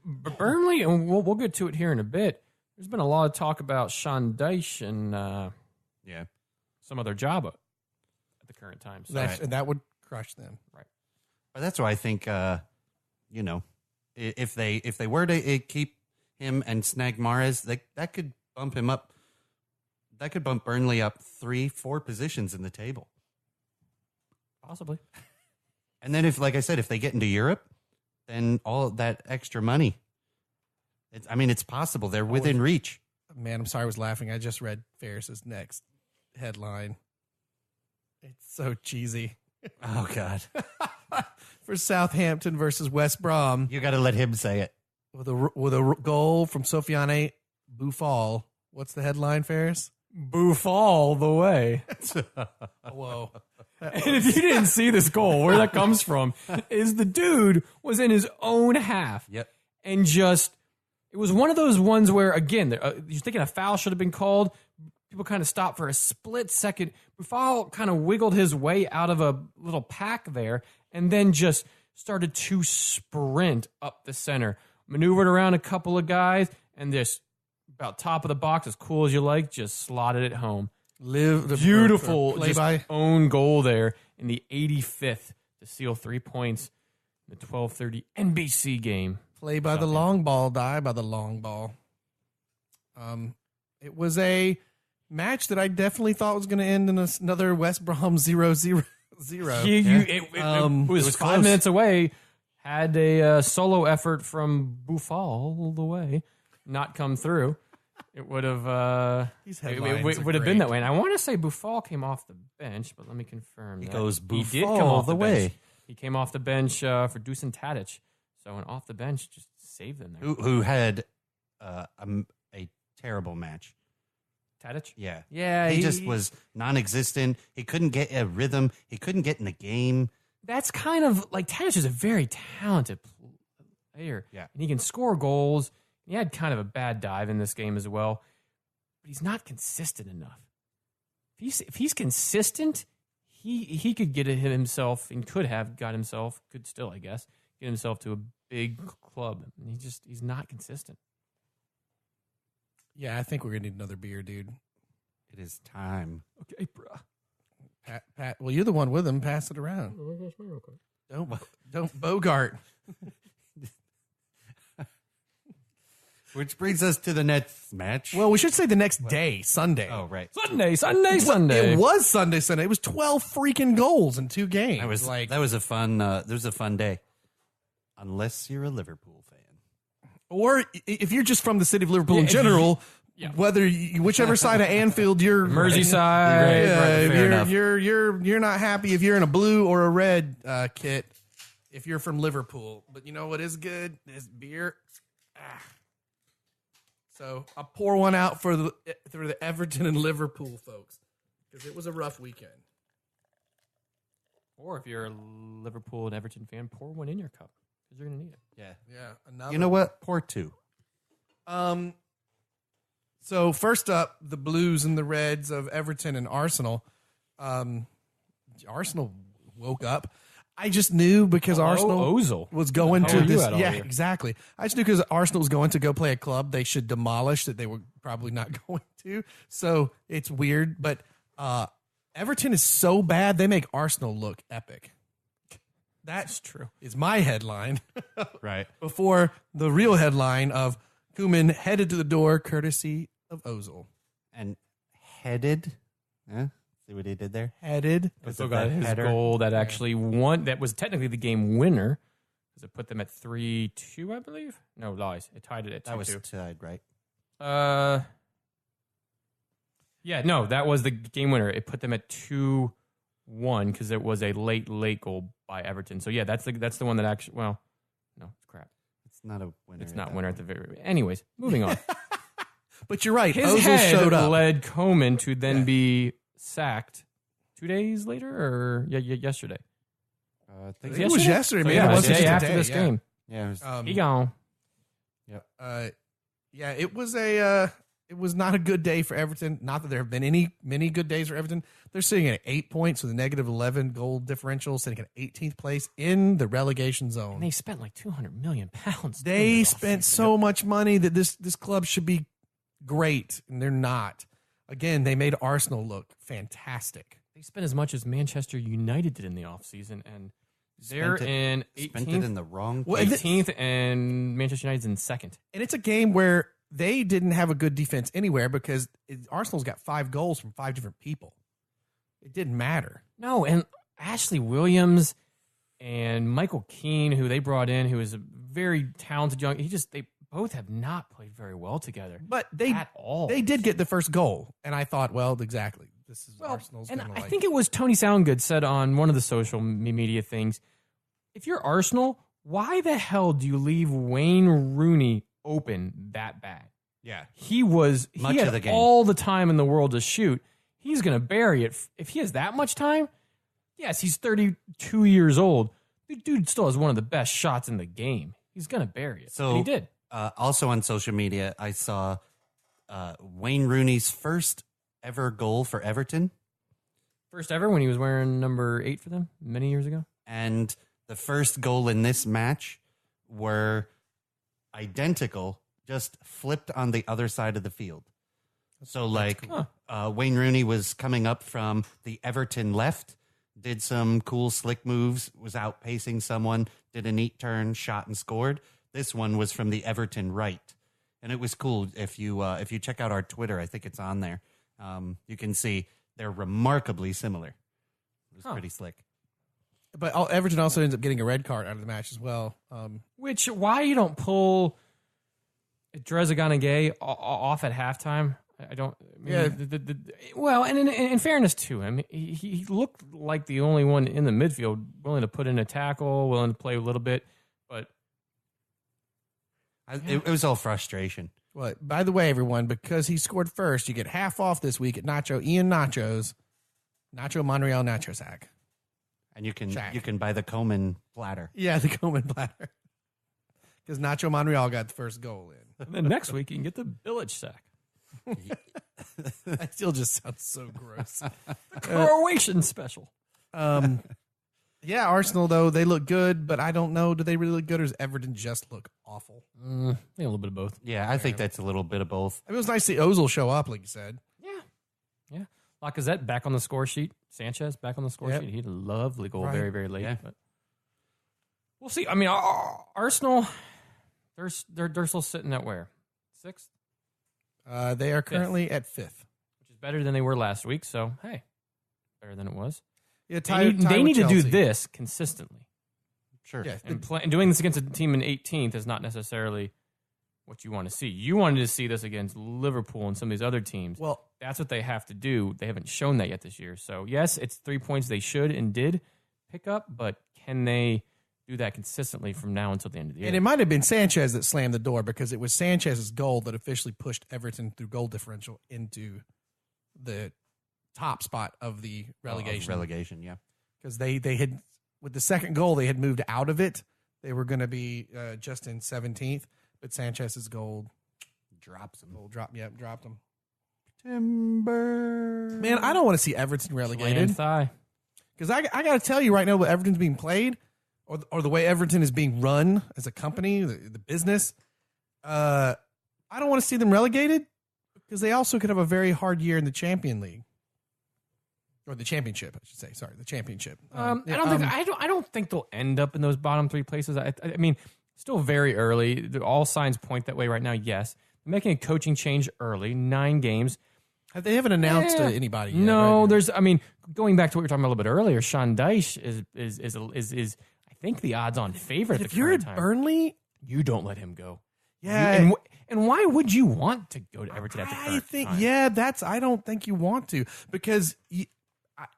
Burnley, and we'll get to it here in a bit. There's been a lot of talk about Sean Dyche and some other job at the current time. So And that would crush them. Right. But that's why I think, if they were to keep him and snag Mahrez, that could bump him up. That could bump Burnley up 3-4 positions in the table. Possibly. And then if they get into Europe, then all that extra money, it's possible. They're within reach. Man, I'm sorry I was laughing. I just read Ferris's next headline. It's so cheesy. Oh, God. For Southampton versus West Brom. You got to let him say it. With a goal from Sofiane Boufal. What's the headline, Ferris? Boufal the way. Whoa. And if you didn't see this goal, where that comes from is the dude was in his own half. Yep. And it was one of those ones where, again, you're thinking a foul should have been called. People kind of stopped for a split second. Boufal kind of wiggled his way out of a little pack there and then just started to sprint up the center. Maneuvered around a couple of guys and just about top of the box, as cool as you like, just slotted it home. Beautiful own goal there in the 85th to seal 3 points in the 12:30 NBC game. Play by the long ball, die by the long ball. It was a match that I definitely thought was going to end in another West Brom 0-0. It was 5 minutes away. Had a solo effort from Boufal all the way, not come through. It would have been that way. And I want to say Boufal came off the bench, but let me confirm. He goes Boufal he did come off the way. Bench. He came off the bench for Dusan Tadic. So went off the bench, just saved them there. Who had a terrible match. Tadic? Yeah. He just was non-existent. He couldn't get a rhythm. He couldn't get in the game. That's kind of like Tadic is a very talented player. Yeah. And he can score goals. He had kind of a bad dive in this game as well, but he's not consistent enough. If he's consistent, he could get himself and could still, I guess, get himself to a big club. And he's not consistent. Yeah, I think we're gonna need another beer, dude. It is time. Okay, bruh. Pat, well, you're the one with him. Pass it around. Don't Bogart. Which brings us to the next match. Well, we should say the next day, Sunday. Oh, right. Sunday. It was Sunday. It was 12 freaking goals in 2 games. That was a fun day. Unless you're a Liverpool fan. Or if you're just from the city of Liverpool in general, whichever side of Anfield you're Merseyside, you're not happy if you're in a blue or a red kit if you're from Liverpool. But you know what is good? Is beer. So I'll pour one out for the Everton and Liverpool folks because it was a rough weekend. Or if you're a Liverpool and Everton fan, pour one in your cup because you're gonna need it. Yeah. You know what? Pour 2. So first up, the Blues and the Reds of Everton and Arsenal. Arsenal woke up. I just knew because Arsenal Ozil was going to this. Yeah, here? exactly. I just knew because Arsenal was going to go play a club they should demolish that they were probably not going to. So it's weird. But Everton is so bad, they make Arsenal look epic. That's true. Is my headline. Right. Before the real headline of Koeman headed to the door courtesy of Ozil. And headed. See what he did there? Headed. Ozil got his goal that actually won. That was technically the game winner because it put them at 3-2, I believe. No, lies. It tied it at 2-2. That was tied, right? Yeah, no, that was the game winner. It put them at 2-1 because it was a late goal by Everton. So yeah, that's the one that actually. Well, no, it's crap. It's not a winner. It's not winner at the very. Anyways, moving on. But you're right. His Ozil head showed up. led Koeman to then be sacked 2 days later, or yesterday. I think it was yesterday, So man. yeah, It the wasn't day just after today, this yeah. game. Yeah. He gone. Yeah, it was it was not a good day for Everton. Not that there have been many good days for Everton. They're sitting at 8 points with a negative 11 goal differential, sitting at 18th place in the relegation zone. And they spent like £200 million. They spent so much money that this club should be great, and they're not. Again, they made Arsenal look fantastic. They spent as much as Manchester United did in the offseason, and they're in 18th. Spent it in the wrong Well, place. 18th, and Manchester United's in 2nd. And it's a game where they didn't have a good defense anywhere because Arsenal's got 5 goals from 5 different people. It didn't matter. No, and Ashley Williams and Michael Keane, who they brought in, who is a very talented young, they both have not played very well together. But at all. They did get the first goal, and I thought, well, exactly. This is Arsenal's and going to I like. think it was Tony Soundgood said on one of the social media things, if you're Arsenal, why the hell do you leave Wayne Rooney open that bad? Yeah. He Much had of the game. all the time in the world to shoot. He's going to bury it. If he has that much time, yes, he's 32 years old. The dude still has one of the best shots in the game. He's going to bury it. So and he did. Also on social media, I saw Wayne Rooney's first ever goal for Everton. First ever when he was wearing number 8 for them many years ago. And the first goal in this match were identical, just flipped on the other side of the field. So Wayne Rooney was coming up from the Everton left, did some cool slick moves, was outpacing someone, did a neat turn, shot and scored. This one was from the Everton right. And it was cool. If you check out our Twitter, I think it's on there. You can see they're remarkably similar. It was pretty slick. But Everton also ends up getting a red card out of the match as well. Why you don't pull Drezagana off at halftime? I don't. Well, and in fairness to him, he looked like the only one in the midfield willing to put in a tackle, willing to play a little bit. But it was all frustration. Well, by the way, everyone, because he scored first, you get half off this week at Ian Nacho's Nacho Monreal Nacho Sack. And you can buy the Koeman platter. Yeah, the Koeman platter. Because Nacho Monreal got the first goal in. And then next week you can get the village sack. That still just sounds so gross. The Croatian special. Yeah, Arsenal, though, they look good, but I don't know. Do they really look good, or does Everton just look awful? A little bit of both. Yeah, I think that's a little bit of both. It was nice to see Ozil show up, like you said. Yeah. Lacazette back on the score sheet. Sanchez back on the score sheet. He had a lovely goal very, very late. Yeah. But we'll see. I mean, Arsenal, they're still sitting at where? 6th? They are currently at 5th. Which is better than they were last week. So, hey, better than it was. Yeah, They need to do this consistently. Sure. Yeah, And doing this against a team in 18th is not necessarily what you want to see. You wanted to see this against Liverpool and some of these other teams. Well, that's what they have to do. They haven't shown that yet this year. So, yes, it's 3 points they should and did pick up, but can they do that consistently from now until the end of the year? and it might have been Sanchez that slammed the door, because it was Sanchez's goal that officially pushed Everton through goal differential into the top spot of the relegation. Relegation, yeah. Because they had, with the second goal, they had moved out of it. They were going to be just in 17th, but Sanchez's goal Drops them. dropped them. Timber. Man, I don't want to see Everton relegated. Thigh. Because I got to tell you right now, what Everton's being played, or the way Everton is being run as a company, the business, I don't want to see them relegated, because they also could have a very hard year in the Champion League. Or the championship, I should say. Sorry, the championship. I don't think they'll end up in those bottom 3 places. I mean, still very early. All signs point that way right now. Yes, they're making a coaching change early. 9 games. They haven't announced anybody yet. No, right? there's. I mean, going back to what we were talking about a little bit earlier, Sean Dyche is I think the odds-on favorite. If you're at Burnley, you don't let him go. yeah. And why would you want to go to Everton at the current time? I don't think you want to, because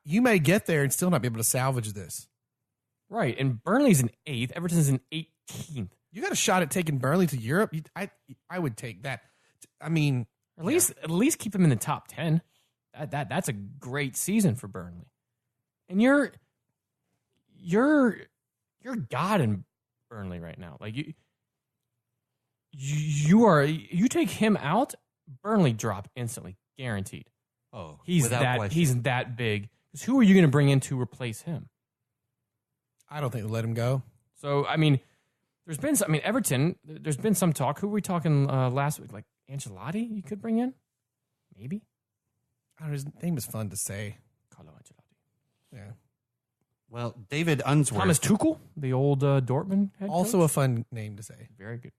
you may get there and still not be able to salvage this. Right, and Burnley's in 8th. Everton's in 18th. You got a shot at taking Burnley to Europe. I would take that. I mean, At least keep them in the top 10. That's a great season for Burnley. And you're God in Burnley right now. Like you take him out, Burnley drop instantly, guaranteed. Oh, He's that big. Because who are you going to bring in to replace him? I don't think they'll let him go. So I mean, Everton. There's been some talk. Who were we talking last week? Like Ancelotti, you could bring in, maybe. I don't know, his name is fun to say. Carlo Ancelotti. Yeah. Well, David Unsworth. Thomas Tuchel, the old Dortmund head Also coach. a fun name to say. Very good.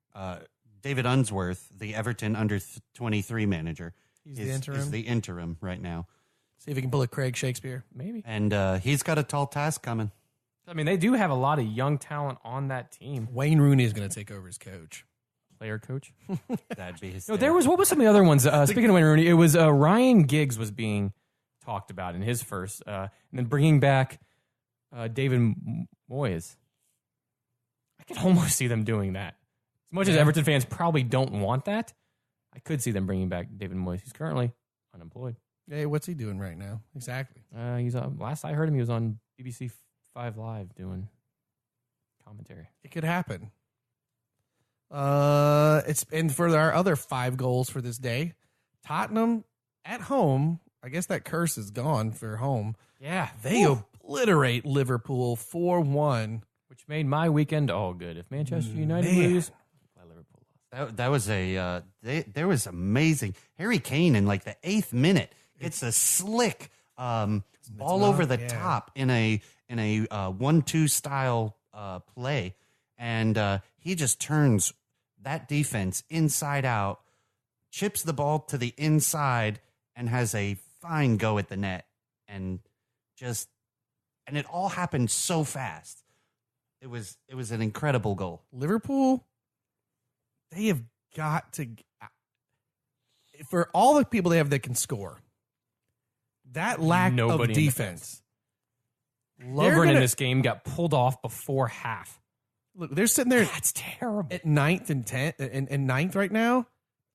David Unsworth, the Everton under 23 manager, He's is the interim right now. See if he can pull a Craig Shakespeare. Maybe. And he's got a tall task coming. I mean, they do have a lot of young talent on that team. Wayne Rooney is going to take over as coach. Player coach. That'd be his. No, what was some of the other ones? Speaking of Wayne Rooney, it was Ryan Giggs was being talked about in his first, and then bringing back David Moyes. I could almost see them doing that. As much as Everton fans probably don't want that, I could see them bringing back David Moyes. He's currently unemployed. Hey, what's he doing right now? Exactly. He's last I heard him, he was on BBC 5 Live doing commentary. It could happen. And for our other 5 goals for this day, Tottenham at home. I guess that curse is gone for home. Yeah, They obliterate Liverpool 4-1. which made my weekend all good. If Manchester United lose, play Liverpool. That was there was amazing. Harry Kane in like the 8th minute gets a slick ball over the top in a 1-2 style play, and he just turns that defense inside out, chips the ball to the inside, and has a fine go at the net, and it all happened so fast. It was an incredible goal. Liverpool, they have got to, for all the people they have that can score, that lack Nobody of in defense. Lovren in this game got pulled off before half. Look, they're sitting there. That's terrible. At 9th and 10th and 9th right now.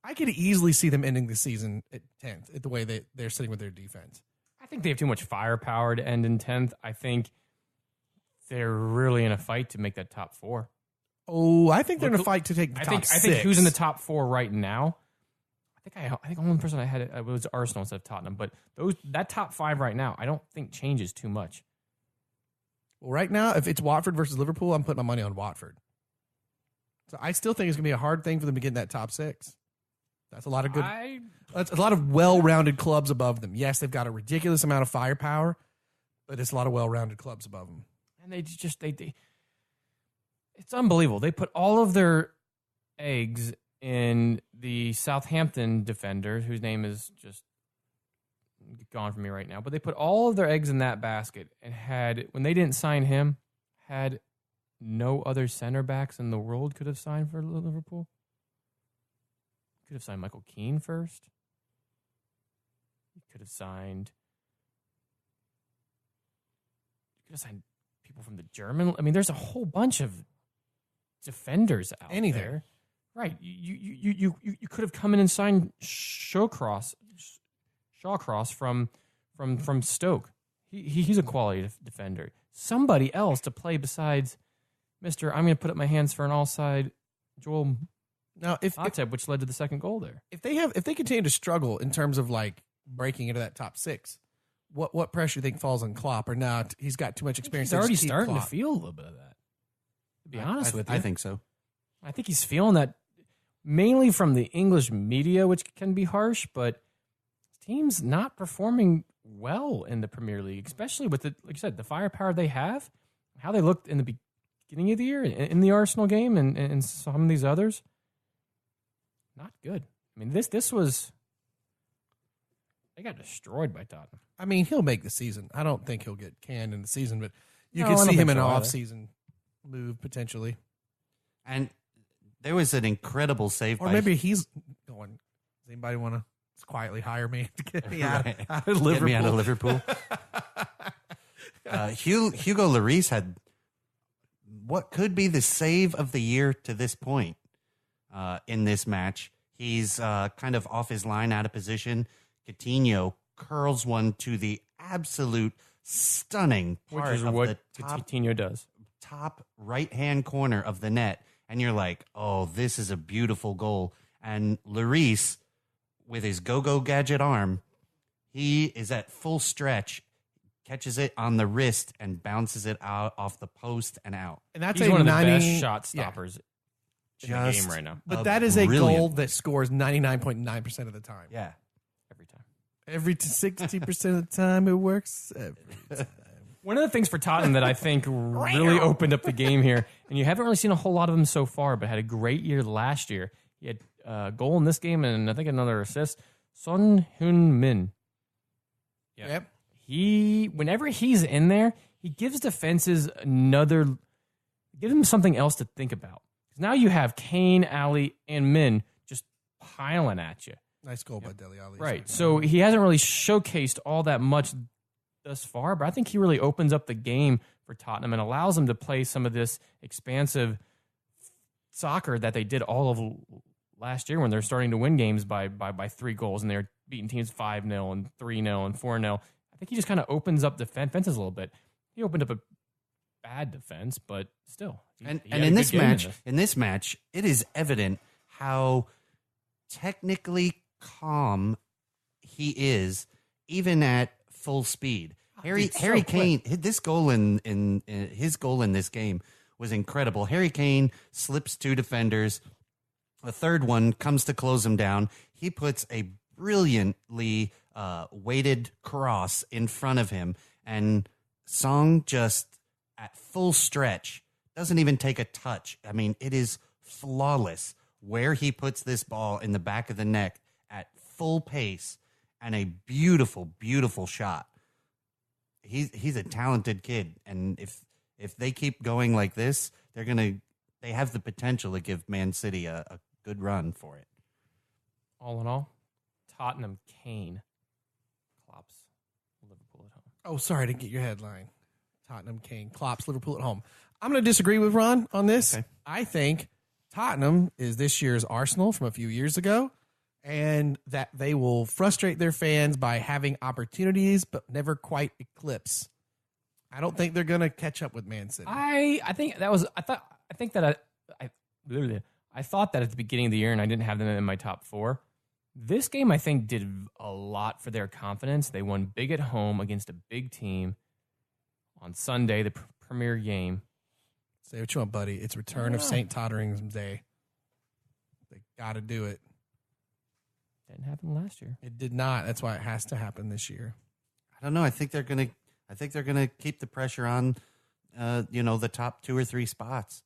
I could easily see them ending the season at 10th, at the way they're sitting with their defense. I think they have too much firepower to end in 10th. I think they're really in a fight to make that top 4. Oh, I think they're in a fight to take the top six. I think who's in the top 4 right now. I think the only person I had was Arsenal instead of Tottenham. But that top 5 right now, I don't think changes too much. Well, right now, if it's Watford versus Liverpool, I'm putting my money on Watford. So I still think it's going to be a hard thing for them to get in that top 6. That's a lot of good. That's a lot of well-rounded clubs above them. Yes, they've got a ridiculous amount of firepower, but it's a lot of well-rounded clubs above them. And they it's unbelievable. They put all of their eggs in the Southampton defender, whose name is just gone from me right now. But they put all of their eggs in that basket and when they didn't sign him, had no other center backs in the world could have signed for Liverpool. Could have signed Michael Keane first. You could have signed people from the German. I mean, there's a whole bunch of defenders out there. Right. You could have come in and signed Shawcross from Stoke. He's a quality defender. Somebody else to play besides Mr. I'm going to put up my hands for an all-side Joel Matip, which led to the second goal there. If they continue to struggle in terms of like breaking into that top 6, what pressure do you think falls on Klopp or not? He's got too much experience. He's already starting to feel a little bit of that. To be honest with you, I think so. I think he's feeling that mainly from the English media, which can be harsh, but his team's not performing well in the Premier League, especially with like you said, the firepower they have, how they looked in the beginning of the year in the Arsenal game and some of these others. Not good. I mean, this was. They got destroyed by Tottenham. I mean, he'll make the season. I don't think he'll get canned in the season, but you can see him in an off-season move potentially. And there was an incredible save. Or maybe he's going. Does anybody want to quietly hire me to get me out of Liverpool? Get me out of Liverpool. Hugo Lloris had what could be the save of the year to this point in this match. He's kind of off his line, out of position. Coutinho curls one to the absolute stunning part, which is of what the Coutinho does. Top right-hand corner of the net. And you're like, oh, this is a beautiful goal. And Lloris, with his go-go gadget arm, he is at full stretch, catches it on the wrist and bounces it out off the post and out. And that's He's one of the best shot stoppers in the game right now. But that is a goal that scores 99.9% of the time. Yeah. Every time. Every 60% of the time it works. Every time. One of the things for Tottenham that I think really opened up the game here, and you haven't really seen a whole lot of them so far, but had a great year last year. He had a goal in this game and I think another assist. Son Heung-min. Yep. Whenever he's in there, he gives defenses give them something else to think about. Now you have Kane, Ali, and Min just piling at you. Nice goal by Dele Alli. Right. So he hasn't really showcased all that much thus far, but I think he really opens up the game for Tottenham and allows them to play some of this expansive soccer that they did all of last year when they're starting to win games by 3 goals and they're beating teams 5-0 and 3-0 and 4-0. I think he just kind of opens up the fences a little bit. He opened up a bad defense, but still. And in this match, it is evident how technically calm he is, even at full speed. Harry Kane, his goal in this game was incredible. Harry Kane slips 2 defenders. A third one comes to close him down. He puts a brilliantly weighted cross in front of him, and Song just at full stretch doesn't even take a touch. I mean, it is flawless where he puts this ball in the back of the net at full pace, and a beautiful, beautiful shot. He's a talented kid, and if they keep going like this, they have the potential to give Man City a good run for it. All in all, Tottenham Kane clops Liverpool at home. Oh, sorry, I didn't get your headline. Tottenham Kane clops Liverpool at home. I'm going to disagree with Ron on this. Okay. I think Tottenham is this year's Arsenal from a few years ago, and that they will frustrate their fans by having opportunities but never quite eclipse. I don't think they're going to catch up with Man City. I think that I thought that at the beginning of the year, and I didn't have them in my top 4. This game, I think, did a lot for their confidence. They won big at home against a big team on Sunday, the premier game. Say what you want, buddy. It's return of St. Totteringham's Day. They got to do it. Didn't happen last year. It did not. That's why it has to happen this year. I don't know. I think they're gonna keep the pressure on, the top 2 or 3 spots,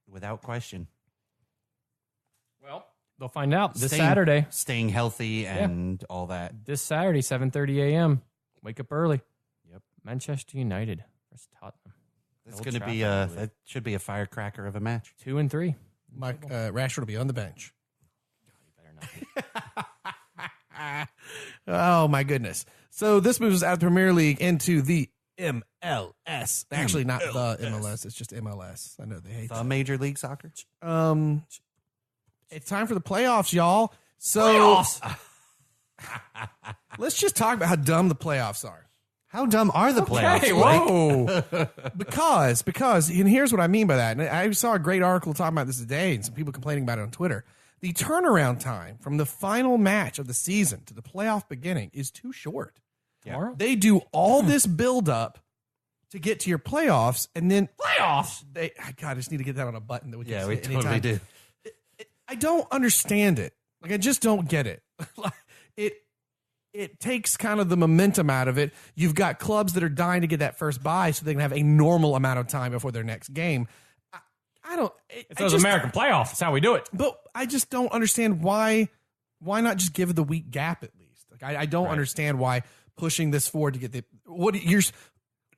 without question. Well, they'll find out this Saturday. Staying healthy and all that. This Saturday, 7:30 a.m. Wake up early. Yep. Manchester United versus Tottenham. That's going to be that should be a firecracker of a match. 2 and 3. Mike Rashford will be on the bench. You better not. Oh my goodness! So this moves us out of the Premier League into the MLS. Actually, not the MLS. It's just MLS. I know they hate the Major League Soccer. It's time for the playoffs, y'all. So Playoffs! let's just talk about how dumb the playoffs are. How dumb are the playoffs? Hey, Blake? whoa! because, and here's what I mean by that. And I saw a great article talking about this today, and some people complaining about it on Twitter. The turnaround time from the final match of the season to the playoff beginning is too short. Tomorrow? They do all this build up to get to your playoffs, and then Playoffs! God, I just need to get that on a button that we can Yeah, see we at any totally time. do. I don't understand it. Like, I just don't get it. It takes kind of the momentum out of it. You've got clubs that are dying to get that first bye so they can have a normal amount of time before their next game. I don't. It's those American playoffs. That's how we do it. But I just don't understand why not just give the week gap at least? Like, I don't understand why pushing this forward to get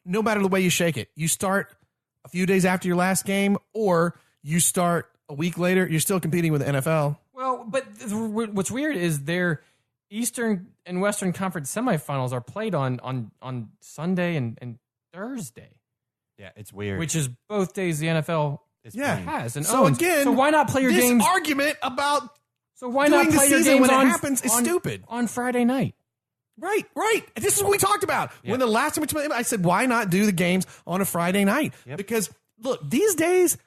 no matter the way you shake it, you start a few days after your last game or you start a week later, you're still competing with the NFL. Well, but what's weird is their Eastern and Western Conference semifinals are played on Sunday and Thursday. Yeah, it's weird. Which is both days the NFL has. And so again, so why not play your games? This argument about why not play your games when it happens is stupid. On Friday night. Right. This is what we talked about. Yeah. When the last time I said, why not do the games on a Friday night? Yep. Because, look, these days,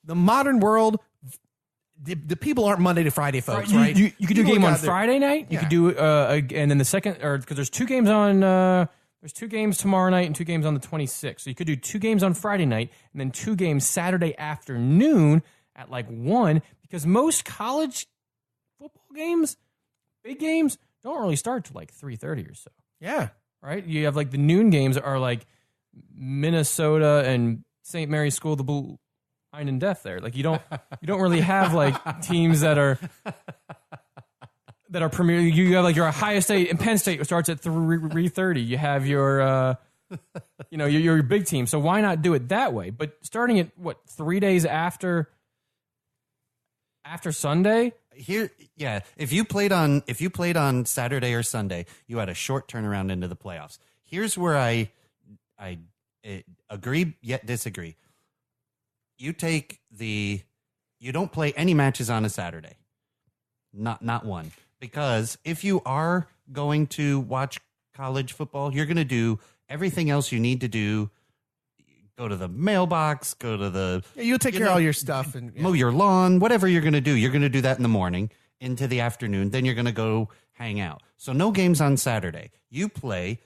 the modern world, the people aren't Monday to Friday folks, right? You could do a game on Friday night. You could do, and then the second, because there's 2 games on, there's 2 games tomorrow night and 2 games on the 26th. So you could do 2 games on Friday night and then 2 games Saturday afternoon at 1, because most college football games, big games, don't really start till 3:30 or so. Yeah. Right? You have the noon games are Minnesota and St. Mary's School of the Blue Pine and Deaf there. You don't really have teams that are premier. You have your Ohio State and Penn State starts at 3:30. You have your your big team. So why not do it that way? But starting at 3 days after Sunday? If you played on Saturday or Sunday, you had a short turnaround into the playoffs. Here's where I agree yet disagree. You don't play any matches on a Saturday. Not one. Because if you are going to watch college football, you're going to do everything else you need to do. Go to the mailbox, go to the... Yeah, you'll take care of all your stuff. And mow your lawn, whatever you're going to do. You're going to do that in the morning, into the afternoon. Then you're going to go hang out. So no games on Saturday. You play,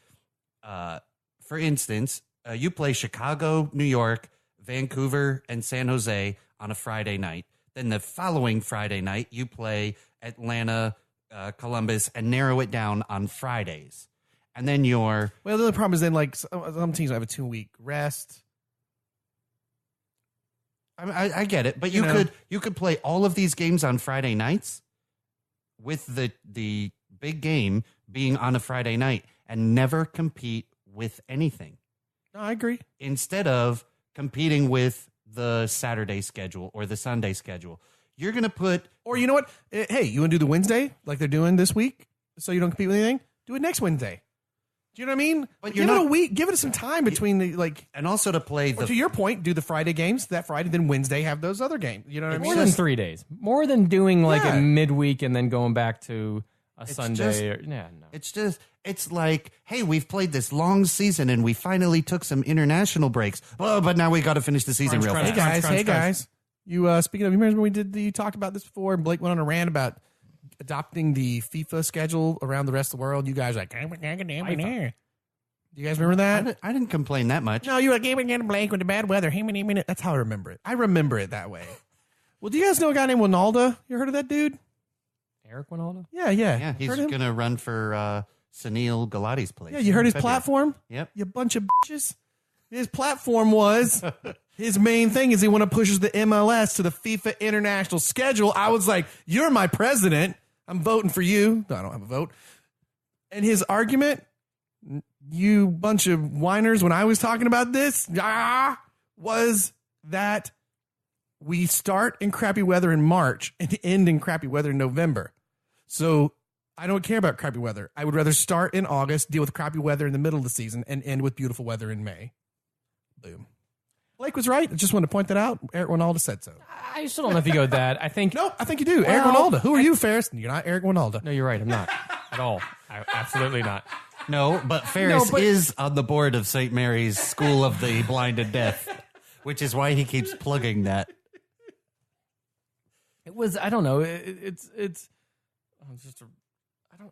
for instance, you play Chicago, New York, Vancouver, and San Jose on a Friday night. Then the following Friday night, you play Atlanta, Columbus, and narrow it down on Fridays. And then Well, the other problem is then, some teams have a 2-week rest. I get it, but you could play all of these games on Friday nights with the big game being on a Friday night and never compete with anything. No, I agree. Instead of competing with the Saturday schedule or the Sunday schedule, you're going to put... Or you know what? Hey, you want to do the Wednesday like they're doing this week so you don't compete with anything? Do it next Wednesday. Do you know what I mean? But give it a week. Give it some time between and also to play to your point, do the Friday games that Friday, then Wednesday have those other games. You know what I mean? More than 3 days. More than doing a midweek and then going back to a Sunday. No. It's like, hey, we've played this long season and we finally took some international breaks. Oh, but now we got to finish the season real fast. Hey guys, You speaking of, you remember you talked about this before, and Blake went on a rant about adopting the FIFA schedule around the rest of the world. You guys are like, do you guys remember that? I didn't complain that much. No, you were like, Blake with the bad weather. That's how I remember it. I remember it that way. Well, do you guys know a guy named Winalda? You heard of that dude? Eric Winalda? Yeah, he's going to run for Sunil Gulati's place. Yeah, you heard his platform? Yep. You bunch of bitches. His platform was, his main thing is he want to push the MLS to the FIFA international schedule. I was like, you're my president. I'm voting for you. No, I don't have a vote. And his argument, you bunch of whiners, when I was talking about this, was that we start in crappy weather in March and end in crappy weather in November. So I don't care about crappy weather. I would rather start in August, deal with crappy weather in the middle of the season, and end with beautiful weather in May. Boom. Blake was right. I just wanted to point that out. Eric Winalda said so. I still don't know if you go with that. I think... No, I think you do. Eric Winalda. Who are you, Ferris? You're not Eric Winalda. No, you're right. I'm not. At all. Absolutely not. No, but Ferris is on the board of St. Mary's School of the Blind and Deaf, which is why he keeps plugging that. It was, I don't know. It's just I don't,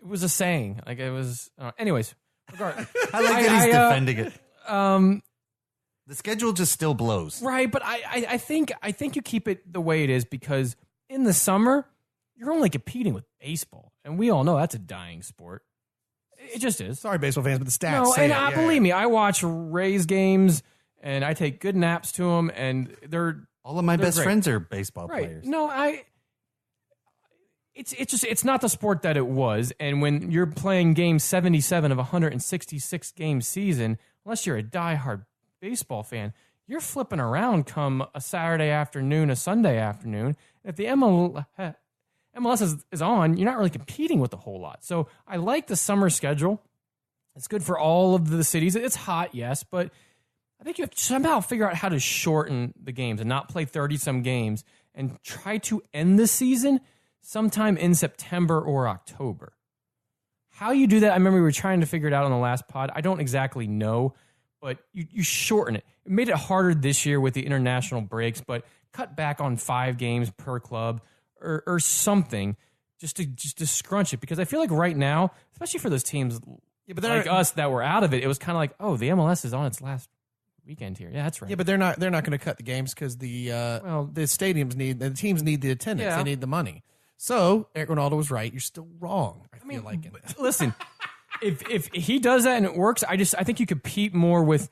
it was a saying. Like it was, anyways. I like that he's defending it. The schedule just still blows. Right, but I think you keep it the way it is because in the summer, you're only competing with baseball. And we all know that's a dying sport. It just is. Sorry, baseball fans, but the stats no, say and believe me, I watch Rays games and I take good naps to them, and they're all of my best great. Friends are baseball players. No, it's not the sport that it was. And when you're playing game 77 of a 166 game season, unless you're a diehard baseball fan, you're flipping around come a Saturday afternoon, a Sunday afternoon. If the MLS is on, you're not really competing with a whole lot. So I like the summer schedule. It's good for all of the cities. It's hot, yes, but I think you have to somehow figure out how to shorten the games and not play 30-some games and try to end the season sometime in September or October. How you do that, I remember we were trying to figure it out on the last pod. I don't exactly know, but you shorten it. It made it harder this year with the international breaks, but cut back on 5 games per club or something just to scrunch it. Because I feel like right now, especially for those teams like us that were out of it, it was kind of like, oh, the MLS is on its last weekend here. Yeah, that's right. Yeah, but they're not going to cut the games because the stadiums the teams need the attendance. Yeah. They need the money. So Eric Ronaldo was right. You're still wrong. I feel like it. Listen, if he does that and it works, I think you compete more with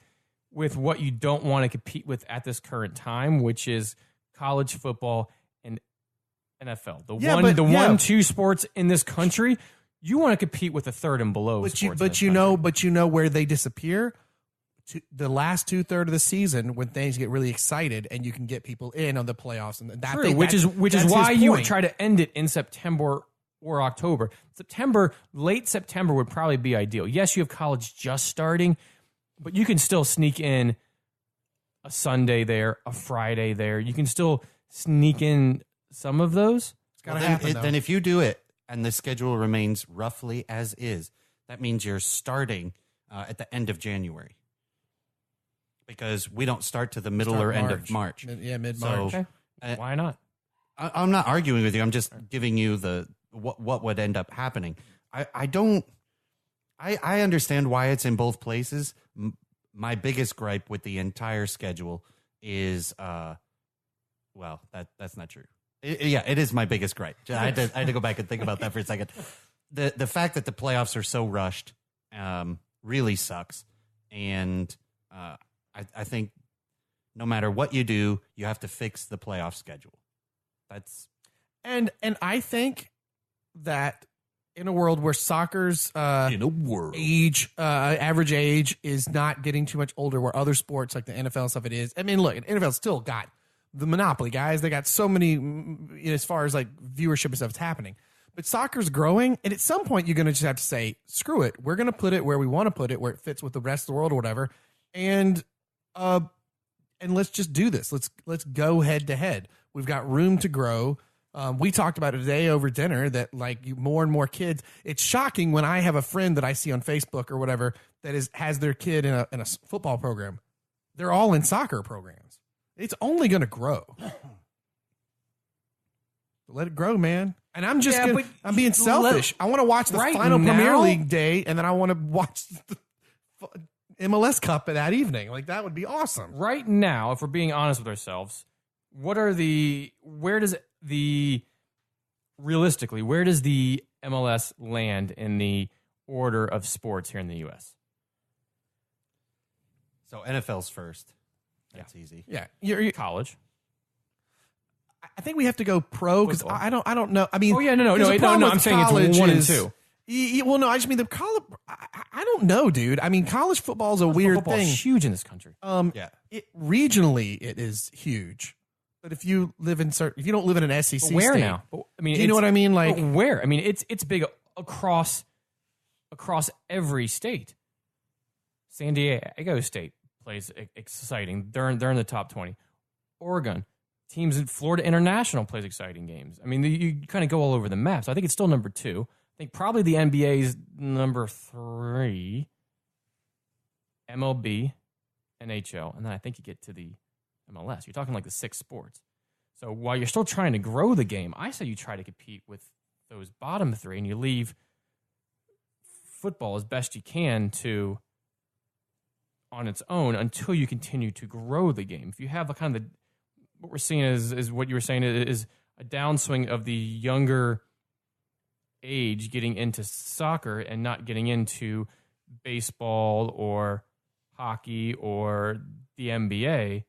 what you don't want to compete with at this current time, which is college football and NFL. The 1-2 sports in this country. You want to compete with the third and below. But you know where they disappear. The last 2/3 of the season when things get really excited and you can get people in on the playoffs, and that true, which is why you would try to end it in September or October. Late September would probably be ideal. Yes, you have college just starting, but you can still sneak in a Sunday there, a Friday there. You can still sneak in some of those. It's gotta happen. Then if you do it and the schedule remains roughly as is, that means you're starting at the end of January. Because we don't start to the middle or end of March. Mid-March. So, okay. Why not? I'm not arguing with you. I'm just giving you what would end up happening. I understand why it's in both places. My biggest gripe with the entire schedule is, that's not true. It is my biggest gripe. I had to go back and think about that for a second. The fact that the playoffs are so rushed really sucks. And I think no matter what you do, you have to fix the playoff schedule. And I think that in a world where soccer's average age is not getting too much older, where other sports like the NFL and stuff it is. I mean, look, NFL's still got the monopoly, guys. They got so many as far as like viewership and stuff is happening. But soccer's growing, and at some point you're going to just have to say, screw it. We're going to put it where we want to put it, where it fits with the rest of the world or whatever. And let's just do this. Let's go head to head. We've got room to grow. We talked about it today over dinner that more and more kids. It's shocking when I have a friend that I see on Facebook or whatever that has their kid in a football program. They're all in soccer programs. It's only going to grow. Let it grow, man. And I'm just I'm being selfish. I want to watch the final Premier League day, and then I want to watch the MLS Cup that evening. Like, that would be awesome. Right now, if we're being honest with ourselves, realistically, where does the MLS land in the order of sports here in the U.S.? So NFL's first. That's easy. Yeah. You're college. I think we have to go pro because I don't know. I mean, no. I'm saying it's 1 and 2. Well, no, I just mean the college. I don't know, dude. I mean, college football is a weird thing. Is huge in this country. Regionally, it is huge. But if you live in if you don't live in an SEC but where state, now? I mean, you know what I mean? Like where? I mean, it's big across every state. San Diego State plays exciting. They're in the top 20. Oregon. Teams in Florida International plays exciting games. I mean, you kind of go all over the map. So I think it's still number 2. I think probably the NBA is number 3. MLB, NHL, and then I think you get to the MLS. You're talking like the 6 sports. So while you're still trying to grow the game, I say you try to compete with those bottom 3, and you leave football as best you can to on its own until you continue to grow the game. If you have a kind of what we're seeing is what you were saying is a downswing of the younger age getting into soccer and not getting into baseball or hockey or the NBA.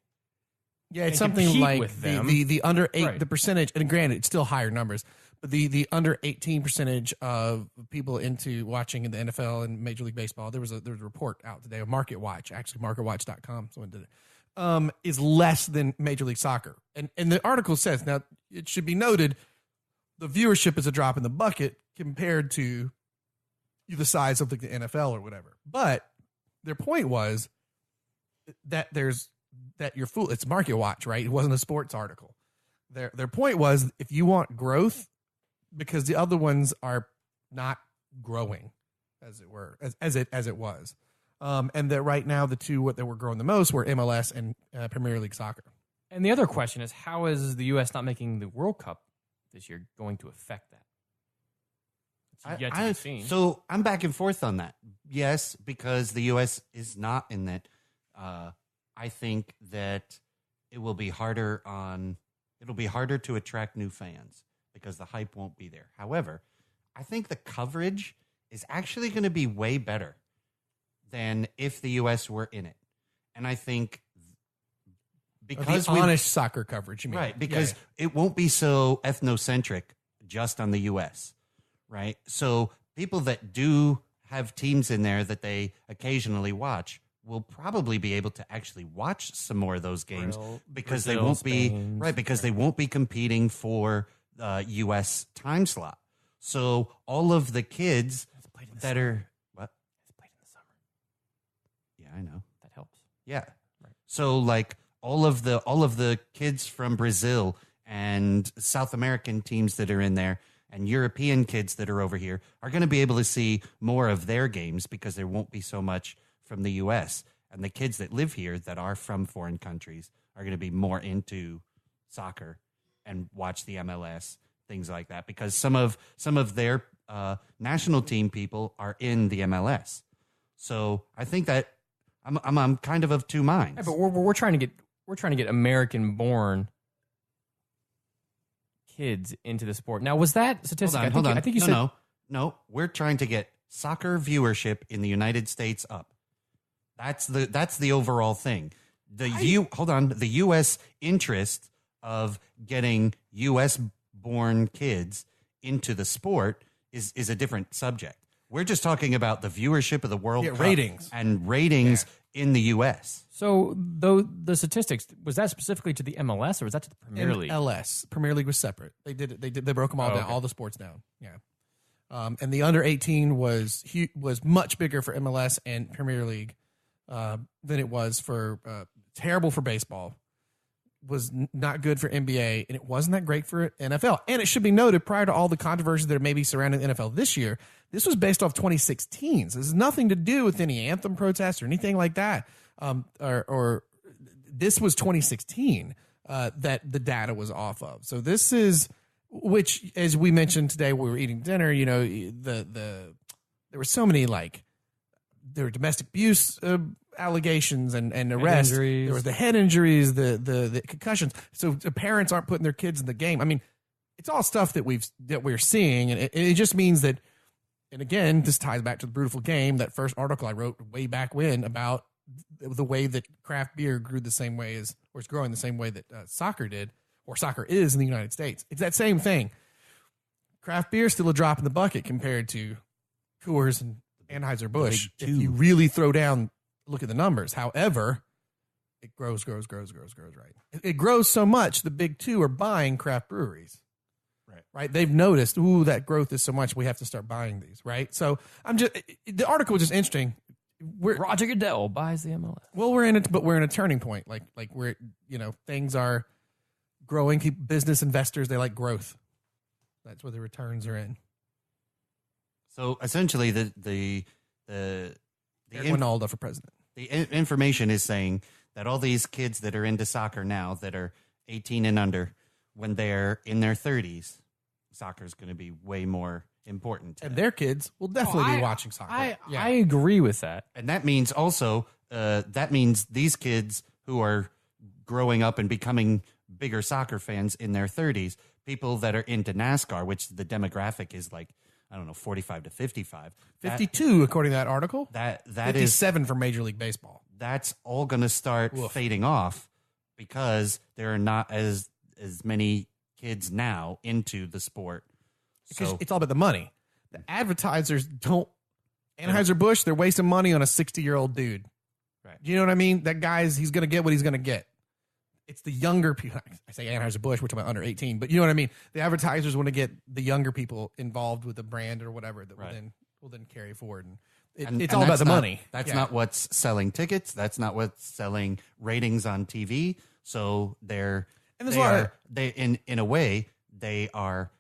Yeah, it's something like the under 8, right. The percentage, and granted, it's still higher numbers, but the under 18 percentage of people into watching in the NFL and Major League Baseball. There was a report out today, a Market Watch, actually marketwatch.com, someone did it. Is less than Major League Soccer. And the article says, now it should be noted, the viewership is a drop in the bucket compared to the size of the NFL or whatever. But their point was that you're fool. It's Market Watch, right? It wasn't a sports article. Their point was, if you want growth, because the other ones are not growing, as it were, as it was. And that right now the two that were growing the most were MLS and Premier League Soccer. And the other question is, how is the U.S. not making the World Cup this year going to affect that? It's yet to be seen. So I'm back and forth on that. Yes, because the U.S. is not in that. I think that it'll be harder to attract new fans because the hype won't be there. However, I think the coverage is actually going to be way better than if the U.S. were in it. And I think because honest soccer coverage, you mean? Right, because it won't be so ethnocentric just on the U.S., right? So people that do have teams in there that they occasionally watch will probably be able to actually watch some more of those games because Brazil, they won't Spain, be because they won't be competing for U.S. time slot. So all of the kids that are I know. That helps. Yeah. Right. So like all of the kids from Brazil and South American teams that are in there and European kids that are over here are going to be able to see more of their games because there won't be so much from the US. And the kids that live here that are from foreign countries are going to be more into soccer and watch the MLS, things like that, because some of their national team people are in the MLS. So I think that I'm kind of two minds. Yeah, but we're trying to get American-born kids into the sport. Now, was that statistic? Hold on. I think you said no. We're trying to get soccer viewership in the United States up. That's the overall thing. The U.S. interest of getting U.S.-born kids into the sport is a different subject. We're just talking about the viewership of the World Cup ratings in the U.S. So, the statistics, was that specifically to the MLS or was that to the Premier League? MLS. Premier League was separate. They broke them all down, all the sports down. Yeah. And the under 18 was much bigger for MLS and Premier League than it was for terrible for baseball. Was not good for NBA, and it wasn't that great for NFL. And it should be noted, prior to all the controversies that are maybe surrounding the NFL this year, this was based off 2016. So this has nothing to do with any anthem protests or anything like that. Or this was 2016 that the data was off of. So this is, which, as we mentioned today, we were eating dinner. There were so many there were domestic abuse allegations and arrests. There was the head injuries, the concussions. So the parents aren't putting their kids in the game. I mean, it's all stuff that we're seeing, and it just means that. And again, this ties back to the Brewtiful Game, that first article I wrote way back when about the way that craft beer grew the same way or is growing the same way that soccer did, or soccer is in the United States. It's that same thing. Craft beer is still a drop in the bucket compared to Coors and Anheuser-Busch. If you really look at the numbers. However, it grows, right? It grows so much, the big two are buying craft breweries. Right. They've noticed, that growth is so much, we have to start buying these. Right. So the article was just interesting. Roger Goodell buys the MLS. Well, we're in a turning point. Like we're, things are growing. Business investors, they like growth. That's where the returns are in. So essentially the Ronaldo for president. The information is saying that all these kids that are into soccer now that are 18 and under, when they're in their 30s, soccer is going to be way more important to and them. Their kids will definitely be watching soccer. I agree with that. And that means also, these kids who are growing up and becoming bigger soccer fans in their 30s, people that are into NASCAR, which the demographic is 45 to 55. 52, according to that article. That 57 for Major League Baseball. That's all going to start fading off because there are not as many kids now into the sport. Because it's all about the money. The advertisers don't. Anheuser-Busch, they're wasting money on a 60-year-old dude. Right. Do you know what I mean? That he's going to get what he's going to get. It's the younger people. I say Anheuser-Busch, we're talking about under 18, but you know what I mean? The advertisers want to get the younger people involved with the brand or whatever that will then carry forward. And it's all about the money. That's not what's selling tickets. That's not what's selling ratings on TV. So in a way, they are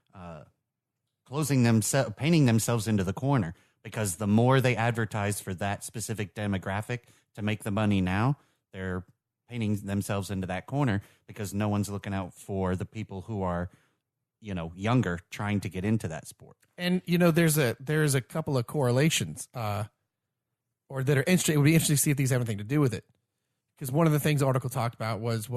painting themselves into the corner, because the more they advertise for that specific demographic to make the money now, they're painting themselves into that corner because no one's looking out for the people who are, younger, trying to get into that sport. And there's a couple of correlations, or that are interesting. It would be interesting to see if these have anything to do with it, because one of the things the article talked about was,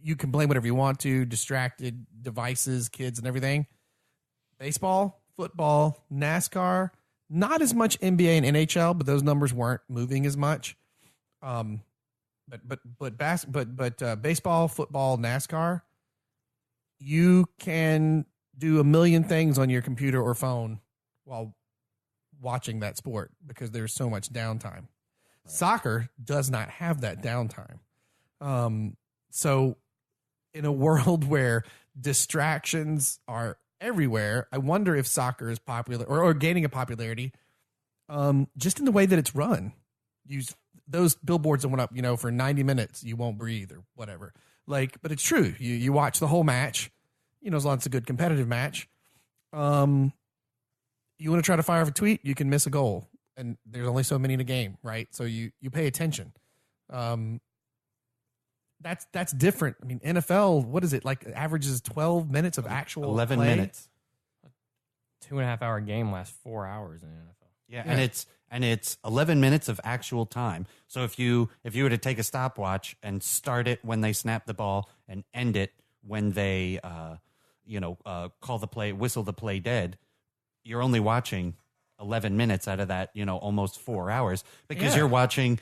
you can blame whatever you want to, distracted devices, kids, and everything. Baseball, football, NASCAR, not as much NBA and NHL, but those numbers weren't moving as much. But baseball, football, NASCAR, you can do a million things on your computer or phone while watching that sport because there's so much downtime. Right. Soccer does not have that downtime. So in a world where distractions are everywhere, I wonder if soccer is popular or gaining a popularity just in the way that it's run. Those billboards that went up, for 90 minutes, you won't breathe or whatever. But it's true. You watch the whole match, as long as it's a good competitive match. You want to try to fire off a tweet, you can miss a goal. And there's only so many in a game, right? So you pay attention. That's different. I mean, NFL, what is it? Averages 12 minutes of actual 11 play? minutes. A 2.5-hour game lasts 4 hours in the NFL. Yeah. And it's 11 minutes of actual time. So if you were to take a stopwatch and start it when they snap the ball and end it when they call the play, whistle the play dead, you're only watching 11 minutes out of that, almost 4 hours, because you're watching.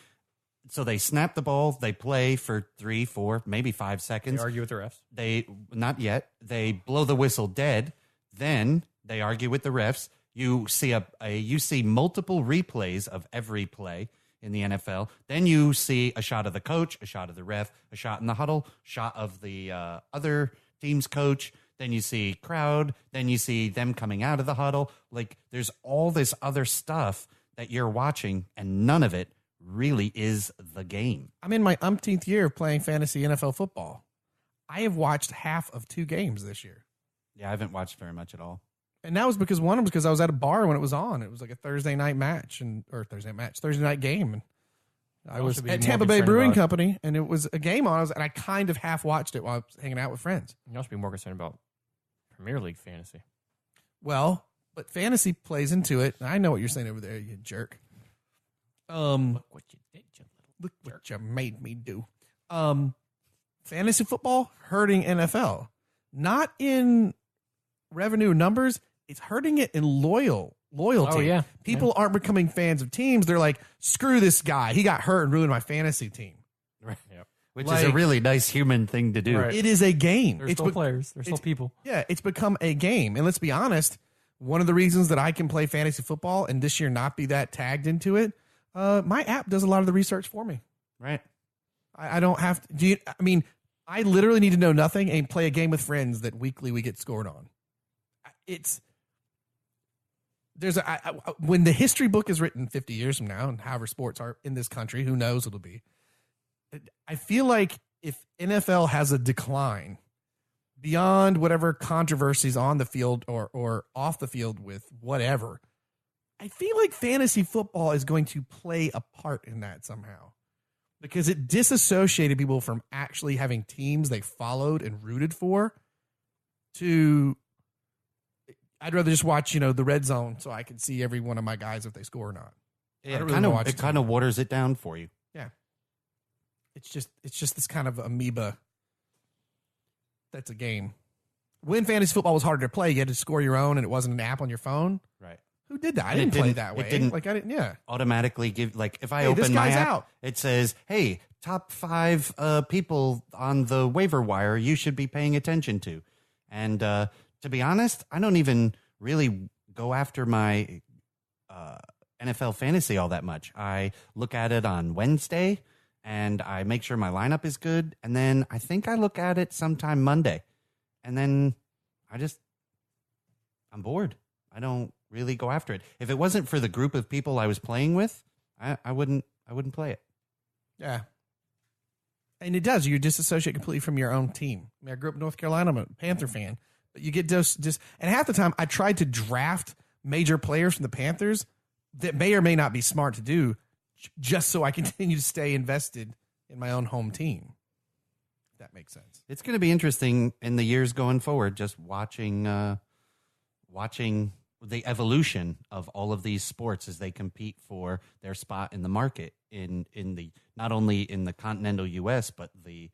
So they snap the ball, they play for 3, 4, maybe 5 seconds. They argue with the refs? Not yet. They blow the whistle dead. Then they argue with the refs. You see multiple replays of every play in the NFL. Then you see a shot of the coach, a shot of the ref, a shot in the huddle, shot of the other team's coach. Then you see crowd. Then you see them coming out of the huddle. There's all this other stuff that you're watching, and none of it really is the game. I'm in my umpteenth year of playing fantasy NFL football. I have watched half of 2 games this year. Yeah, I haven't watched very much at all. And that was because I was at a bar when it was on. It was like a Thursday night game. And I was at Tampa Bay Brewing Company, and it was a game on, and I kind of half watched it while I was hanging out with friends. You should be more concerned about Premier League fantasy. Well, but fantasy plays into it. I know what you're saying over there, you jerk. Look what you did, you Look what you made me do. Fantasy football hurting NFL. Not in revenue numbers. It's hurting it in loyalty. Oh, yeah. People aren't becoming fans of teams. They're like, screw this guy. He got hurt and ruined my fantasy team. Right. Yep. Which is a really nice human thing to do. Right. It is a game. There's still players. There's still people. Yeah, it's become a game. And let's be honest, one of the reasons that I can play fantasy football and this year not be that tagged into it, my app does a lot of the research for me. Right. I don't have to. I literally need to know nothing and play a game with friends that weekly we get scored on. When the history book is written 50 years from now, and however sports are in this country, who knows it'll be. I feel like if NFL has a decline beyond whatever controversies on the field or off the field with whatever, I feel like fantasy football is going to play a part in that somehow, because it disassociated people from actually having teams they followed and rooted for to, I'd rather just watch, the red zone so I can see every one of my guys if they score or not. Yeah, it kind of waters it down for you. Yeah. It's just this kind of amoeba that's a game. When fantasy football was harder to play, you had to score your own and it wasn't an app on your phone. Right. Who did that? I didn't play that way. It didn't automatically give, if I open my app, it says, hey, top 5 people on the waiver wire you should be paying attention to. And to be honest, I don't even really go after my NFL fantasy all that much. I look at it on Wednesday, and I make sure my lineup is good. And then I think I look at it sometime Monday. And then I'm bored. I don't really go after it. If it wasn't for the group of people I was playing with, I wouldn't play it. Yeah. And it does. You disassociate completely from your own team. I grew up in North Carolina. I'm a Panther fan. But you get just and half the time I tried to draft major players from the Panthers that may or may not be smart to do, just so I continue to stay invested in my own home team. If that makes sense. It's going to be interesting in the years going forward, just watching the evolution of all of these sports as they compete for their spot in the market in the not only in the continental U.S. but the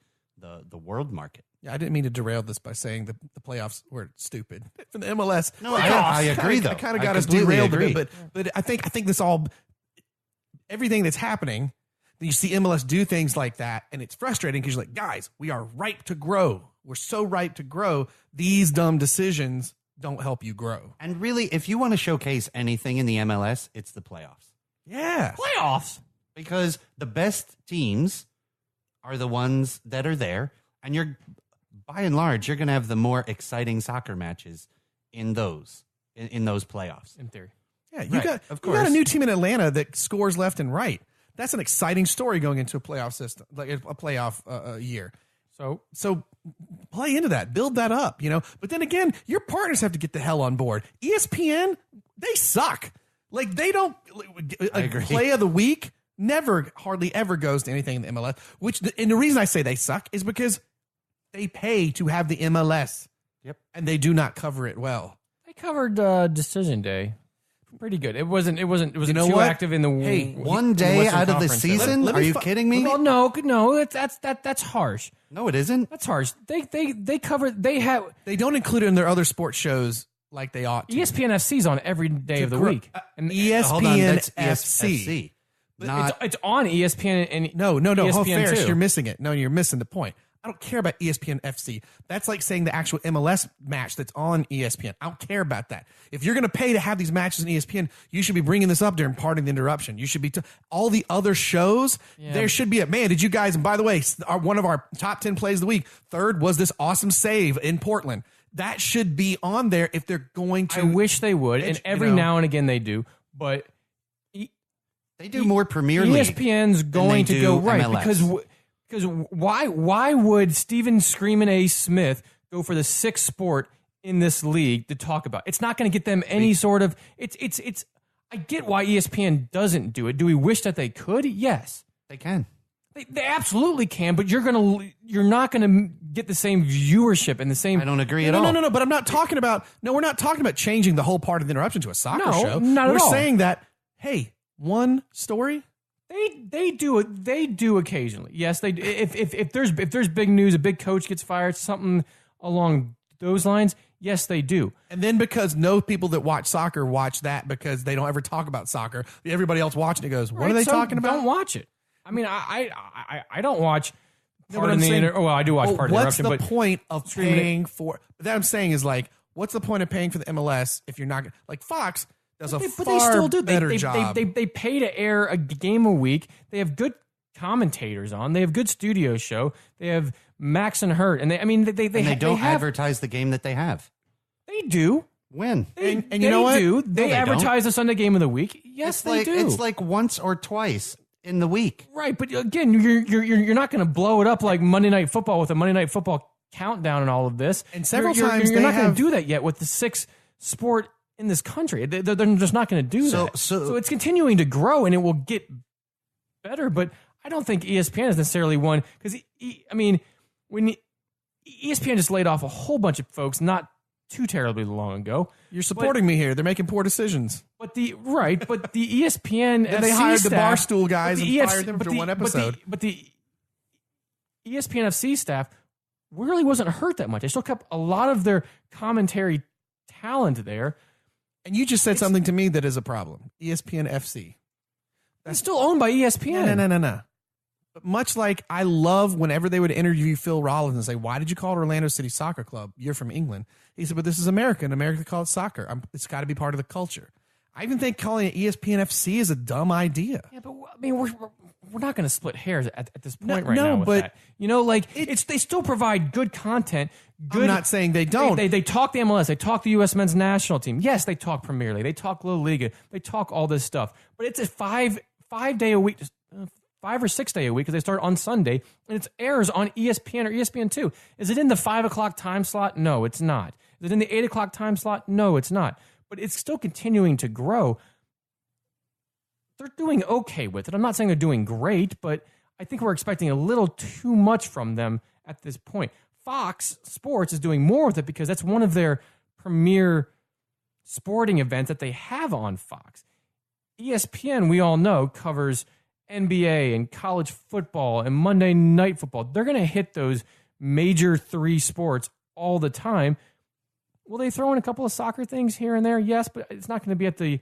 world market. Yeah, I didn't mean to derail this by saying the playoffs were stupid from the MLS. No, I agree though. I kind of got us derailed a bit, but I think this all, everything that's happening, you see MLS do things like that, and it's frustrating because you're like, guys, we are ripe to grow. We're so ripe to grow. These dumb decisions don't help you grow. And really, if you want to showcase anything in the MLS, it's the playoffs. Yeah. Playoffs. Because the best teams are the ones that are there, and by and large, you're going to have the more exciting soccer matches in those playoffs. In theory. Yeah, you got a new team in Atlanta that scores left and right. That's an exciting story going into a playoff system, like a playoff year. So play into that, build that up, But then again, your partners have to get the hell on board. ESPN, they suck. Like they don't. Play of the week hardly ever goes to anything in the MLS. And the reason I say they suck is because they pay to have the MLS. Yep, and they do not cover it well. They covered Decision Day. Pretty good. It wasn't too active in the one day out of the season. Are you kidding me? Well, no, that's harsh. No, it isn't. That's harsh. They cover. They don't include it in their other sports shows like they ought to. ESPN FC's on every day of the week. And ESPN FC. It's on ESPN and no. ESPN Ferris, 2. you're missing it. No, you're missing the point. I don't care about ESPN FC. That's like saying the actual MLS match that's on ESPN. I don't care about that. If you're going to pay to have these matches on ESPN, you should be bringing this up during Pardon the Interruption. You should be all the other shows. Yeah. There should be man, did you guys? And by the way, one of our top 10 plays of the week, third was this awesome save in Portland. That should be on there if they're going to. I wish they would, and every now and again they do, but they do more Premier League. ESPN's going to go right MLS. Because why would Stephen Screamin' A. Smith go for the sixth sport in this league to talk about? It's not going to get them any sort of. It's. I get why ESPN doesn't do it. Do we wish that they could? Yes, They can. They absolutely can, but you're not gonna get the same viewership and the same. I don't agree at all. No. But I'm not talking about. No, we're not talking about changing the whole part of the interruption to a soccer show. Not at all. We're saying that. Hey, one story. They do occasionally. Yes, they. If there's big news, a big coach gets fired, something along those lines. Yes, they do. And then because no people that watch soccer watch that because they don't ever talk about soccer, everybody else watching it goes, "What are they talking about?" Don't watch it. I mean, I don't watch part but of I'm saying- well, I do watch part of the What's interruption. the point of paying for? That I'm saying is like, what's the point of paying for the MLS if you're not gonna- like Fox does a But far they still do. better They job. They pay to air a game a week. They have good commentators on. They have good studio show. They have Max and Hurt, and they don't have, advertise the game that they have. They do. When? And you know what? Do. They they advertise the Sunday game of the week. Yes, they do. It's like once or twice in the week. Right, but again, you're not going to blow it up like Monday Night Football with a Monday Night Football countdown and all of this. And several You're times you're they not going have- to do that yet with the sixth sport in this country. They're just not going to do that. So it's continuing to grow and it will get better. But I don't think ESPN is necessarily one because when ESPN just laid off a whole bunch of folks not too terribly long ago. You're supporting me here. They're making poor decisions. But the ESPN And they FC hired the staff- Barstool guys but and the fired them after one episode. But the ESPN FC staff really wasn't hurt that much. They still kept a lot of their commentary talent there. And you just said something to me that is a problem. ESPN FC. It's still owned by ESPN. No. But much like I love whenever they would interview Phil Rollins and say, "Why did you call it Orlando City Soccer Club? You're from England." He said, "But this is America. In America, they call it soccer. It's got to be part of the culture." I even think calling it ESPN FC is a dumb idea. Yeah, but I mean, we're not going to split hairs at this point No, right no, now with but that. You know, like they still provide good content. Good, I'm not saying they don't. They talk the MLS. They talk the U.S. men's national team. Yes, they talk Premier League. They talk La Liga. They talk all this stuff. But it's a five day a week, 5 or 6 day a week because they start on Sunday and it airs on ESPN or ESPN2. Is it in the 5 o'clock time slot? No, it's not. Is it in the 8 o'clock time slot? No, it's not. But it's still continuing to grow. They're doing okay with it. I'm not saying they're doing great, but I think we're expecting a little too much from them at this point. Fox Sports is doing more with it because that's one of their premier sporting events that they have on Fox. ESPN, we all know, covers NBA and college football and Monday Night Football. They're going to hit those major 3 sports all the time. Will they throw in a couple of soccer things here and there? Yes, but it's not going to be at the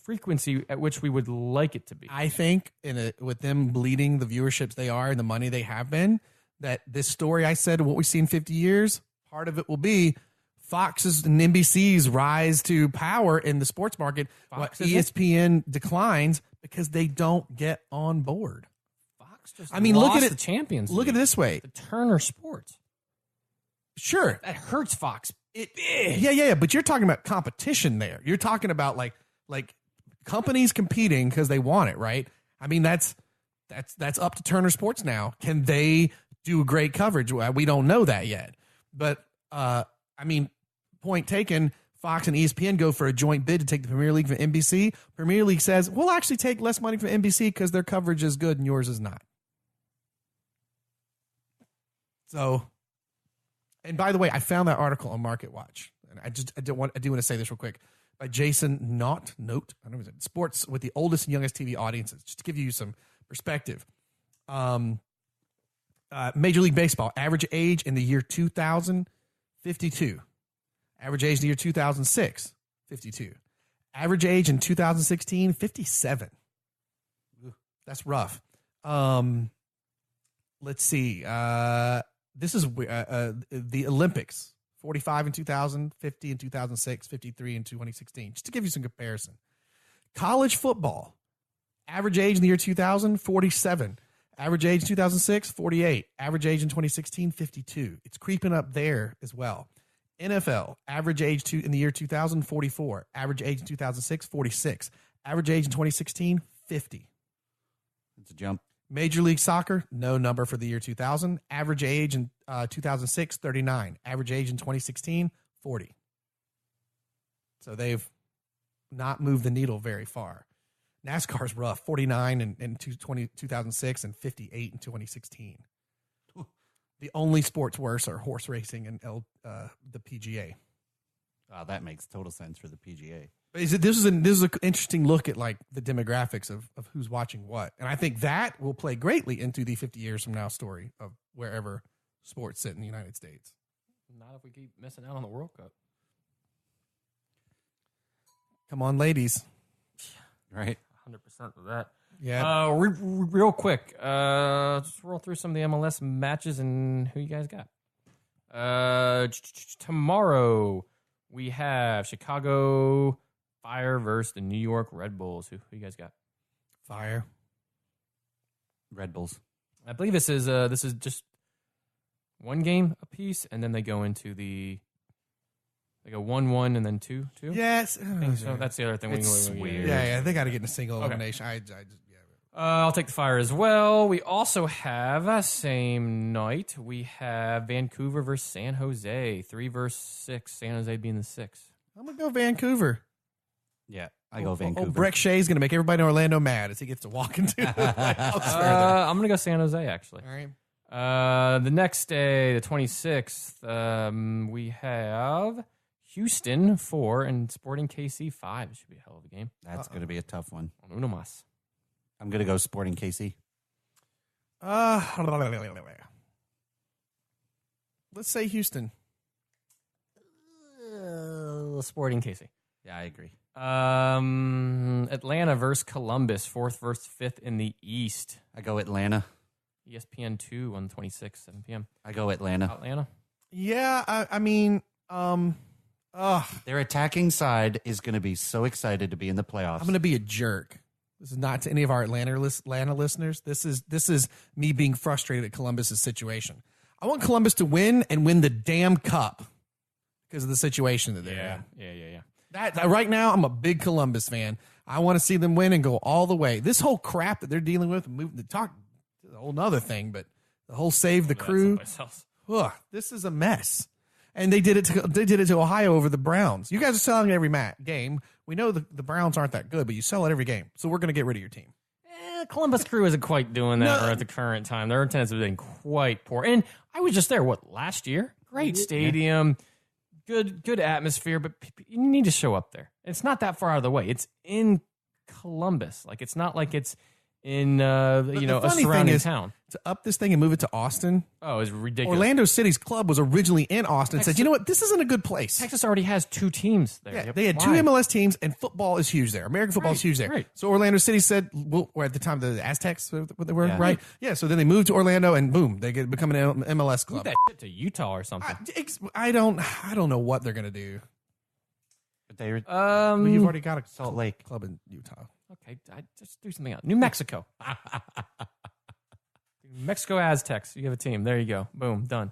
frequency at which we would like it to be. I think with them bleeding the viewerships they are and the money they have been, that this story I said, what we've seen in 50 years, part of it will be Fox's and NBC's rise to power in the sports market. What ESPN declines because they don't get on board. Fox just look at it. The Champions Look League. at it this way. The Turner Sports. Sure. That hurts Fox. Yeah. But you're talking about competition there. You're talking about like companies competing because they want it, right? I mean, that's up to Turner Sports now. Can they do great coverage? Well, we don't know that yet. But point taken. Fox and ESPN go for a joint bid to take the Premier League from NBC. Premier League says, we'll actually take less money from NBC because their coverage is good and yours is not. So, and by the way, I found that article on Market Watch. And I do want to say this real quick. By Jason Note, I don't know, sports with the oldest and youngest TV audiences, just to give you some perspective. Major League Baseball, average age in the year 2000, 52. Average age in the year 2006, 52. Average age in 2016, 57. That's rough. Let's see. This is the Olympics. 45 in 2000, 50 in 2006, 53 in 2016. Just to give you some comparison. College football. Average age in the year 2000, 47. Average age in 2006, 48. Average age in 2016, 52. It's creeping up there as well. NFL, average age in the year 2000, 44. Average age in 2006, 46. Average age in 2016, 50. It's a jump. Major League Soccer, no number for the year 2000. Average age in 2006, 39. Average age in 2016, 40. So they've not moved the needle very far. NASCAR's rough, 49 in 2006 and 58 in 2016. The only sports worse are horse racing and the PGA. That makes total sense for the PGA. But this is an interesting look at like the demographics of who's watching what, and I think that will play greatly into the 50 years from now story of wherever sports sit in the United States. Not if we keep missing out on the World Cup. Come on, ladies. Right. 100% of that. Yeah. Real quick, just roll through some of the MLS matches and who you guys got. Tomorrow we have Chicago Fire versus the New York Red Bulls. Who you guys got? Fire. Red Bulls. I believe this is just one game apiece, and then they go into they go 1-1 and then 2-2. Yes. I think so. That's the other thing. It's weird. Yeah. They got to get in a single elimination. I just. I'll take the Fire as well. We also have, same night, we have Vancouver versus San Jose. 3 versus 6. San Jose being the 6. I'm going to go Vancouver. Yeah, I go Vancouver. Breck Shea's going to make everybody in Orlando mad as he gets to walk into the playoffs. I'm going to go San Jose, actually. All right. The next day, the 26th, we have Houston 4 and Sporting KC 5. It should be a hell of a game. That's going to be a tough one. On Uno Mas. I'm going to go Sporting KC. Let's say Houston. Sporting KC. Yeah, I agree. Atlanta versus Columbus, 4th versus 5th in the East. I go Atlanta. ESPN 2 on the 26th, 7 p.m. I go Atlanta. Atlanta. Yeah, I mean, their attacking side is going to be so excited to be in the playoffs. I'm going to be a jerk. This is not to any of our Atlanta listeners. This is me being frustrated at Columbus's situation. I want Columbus to win and win the damn cup because of the situation that they're in. Yeah. That right now, I'm a big Columbus fan. I want to see them win and go all the way. This whole crap that they're dealing with, moving the talk, is a whole nother thing. But the whole save the crew, this is a mess. And they did it to Ohio over the Browns. You guys are selling every game. We know the Browns aren't that good, but you sell it every game. So we're going to get rid of your team. Columbus Crew isn't quite doing that or at the current time. Their attendance has been quite poor. And I was just there, last year? Great stadium, good atmosphere, but you need to show up there. It's not that far out of the way. It's in Columbus. Like, it's not like it's in a surrounding town. To up this thing and move it to Austin. Oh, it's ridiculous. Orlando City's club was originally in Austin. Said, you know what, this isn't a good place. Texas already has 2 teams there. Yeah, they had 2 MLS teams, and football is huge there. American football is huge there. Right. So Orlando City said, or at the time the Aztecs, what they were, right? Yeah. So then they moved to Orlando, and boom, they become an MLS club. Move that shit to Utah or something. I don't know what they're gonna do. But they you've already got a Salt Lake club in Utah. Okay, just do something else. New Mexico. Mexico Aztecs. You have a team. There you go. Boom. Done.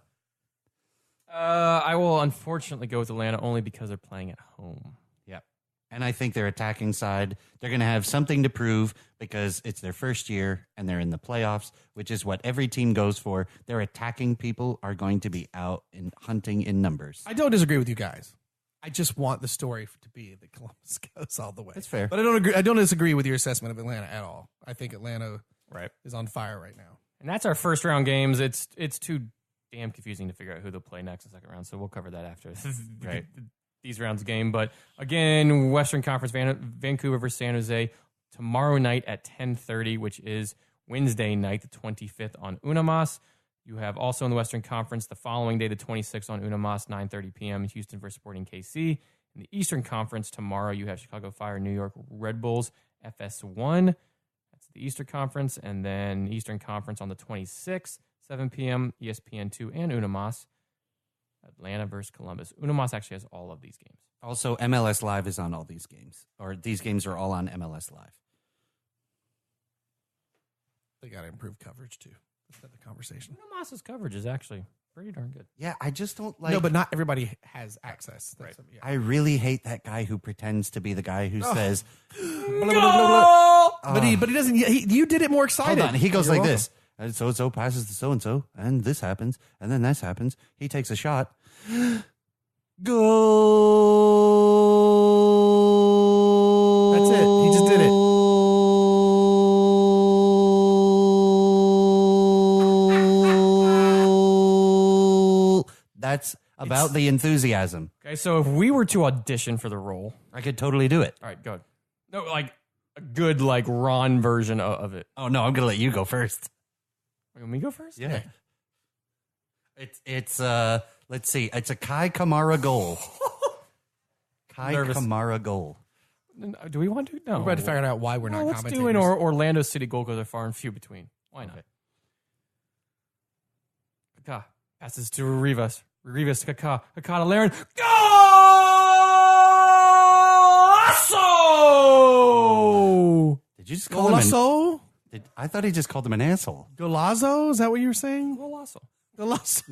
I will unfortunately go with Atlanta only because they're playing at home. Yep. And I think their attacking side, they're going to have something to prove because it's their first year and they're in the playoffs, which is what every team goes for. Their attacking people are going to be out and hunting in numbers. I don't disagree with you guys. I just want the story to be that Columbus goes all the way. That's fair. But I don't disagree with your assessment of Atlanta at all. I think Atlanta is on fire right now. And that's our first round games. It's too damn confusing to figure out who they'll play next in the second round. So we'll cover that after these rounds of game. But again, Western Conference, Vancouver versus San Jose tomorrow night at 10:30, which is Wednesday night, the 25th on Uno Mas. You have also in the Western Conference the following day, the 26th on Uno Mas, 9:30 p.m. Houston versus Sporting KC. In the Eastern Conference tomorrow, you have Chicago Fire, New York Red Bulls, FS1. That's the Eastern Conference. And then Eastern Conference on the 26th, 7 p.m., ESPN2 and Uno Mas. Atlanta versus Columbus. Uno Mas actually has all of these games. Also, MLS Live is on all these games. Or these games are all on MLS Live. They got to improve coverage, too. That's the conversation. Uno Mas's coverage is actually pretty darn good. Yeah, I just don't like... No, but not everybody has access. That's Right. I really hate that guy who pretends to be the guy who says... But he doesn't... you did it more excited. Hold on, he goes You're like welcome. this. And so-and-so passes to so-and-so, and this happens, and then this happens. He takes a shot. Goal! That's it. He just did it. That's about the enthusiasm. Okay, so if we were to audition for the role, I could totally do it. all right, good. No, like a good like Ron version of it. Oh, no, I'm going to let you go first. Let me go first. Yeah. It's let's see. It's a Kai Kamara goal. Nervous. Kamara goal. Do we want to? No. We're about to figure out why we're not Let's commentators. do an Orlando City goal because they're far and few between. Why not? Kaká passes to Rivas. Rivas to Kaká. Kaká to Laren. Golazo! Did you just call him Golazo? I thought he just called him an asshole. Golazo? Is that what you were saying? Golazo. Golazo.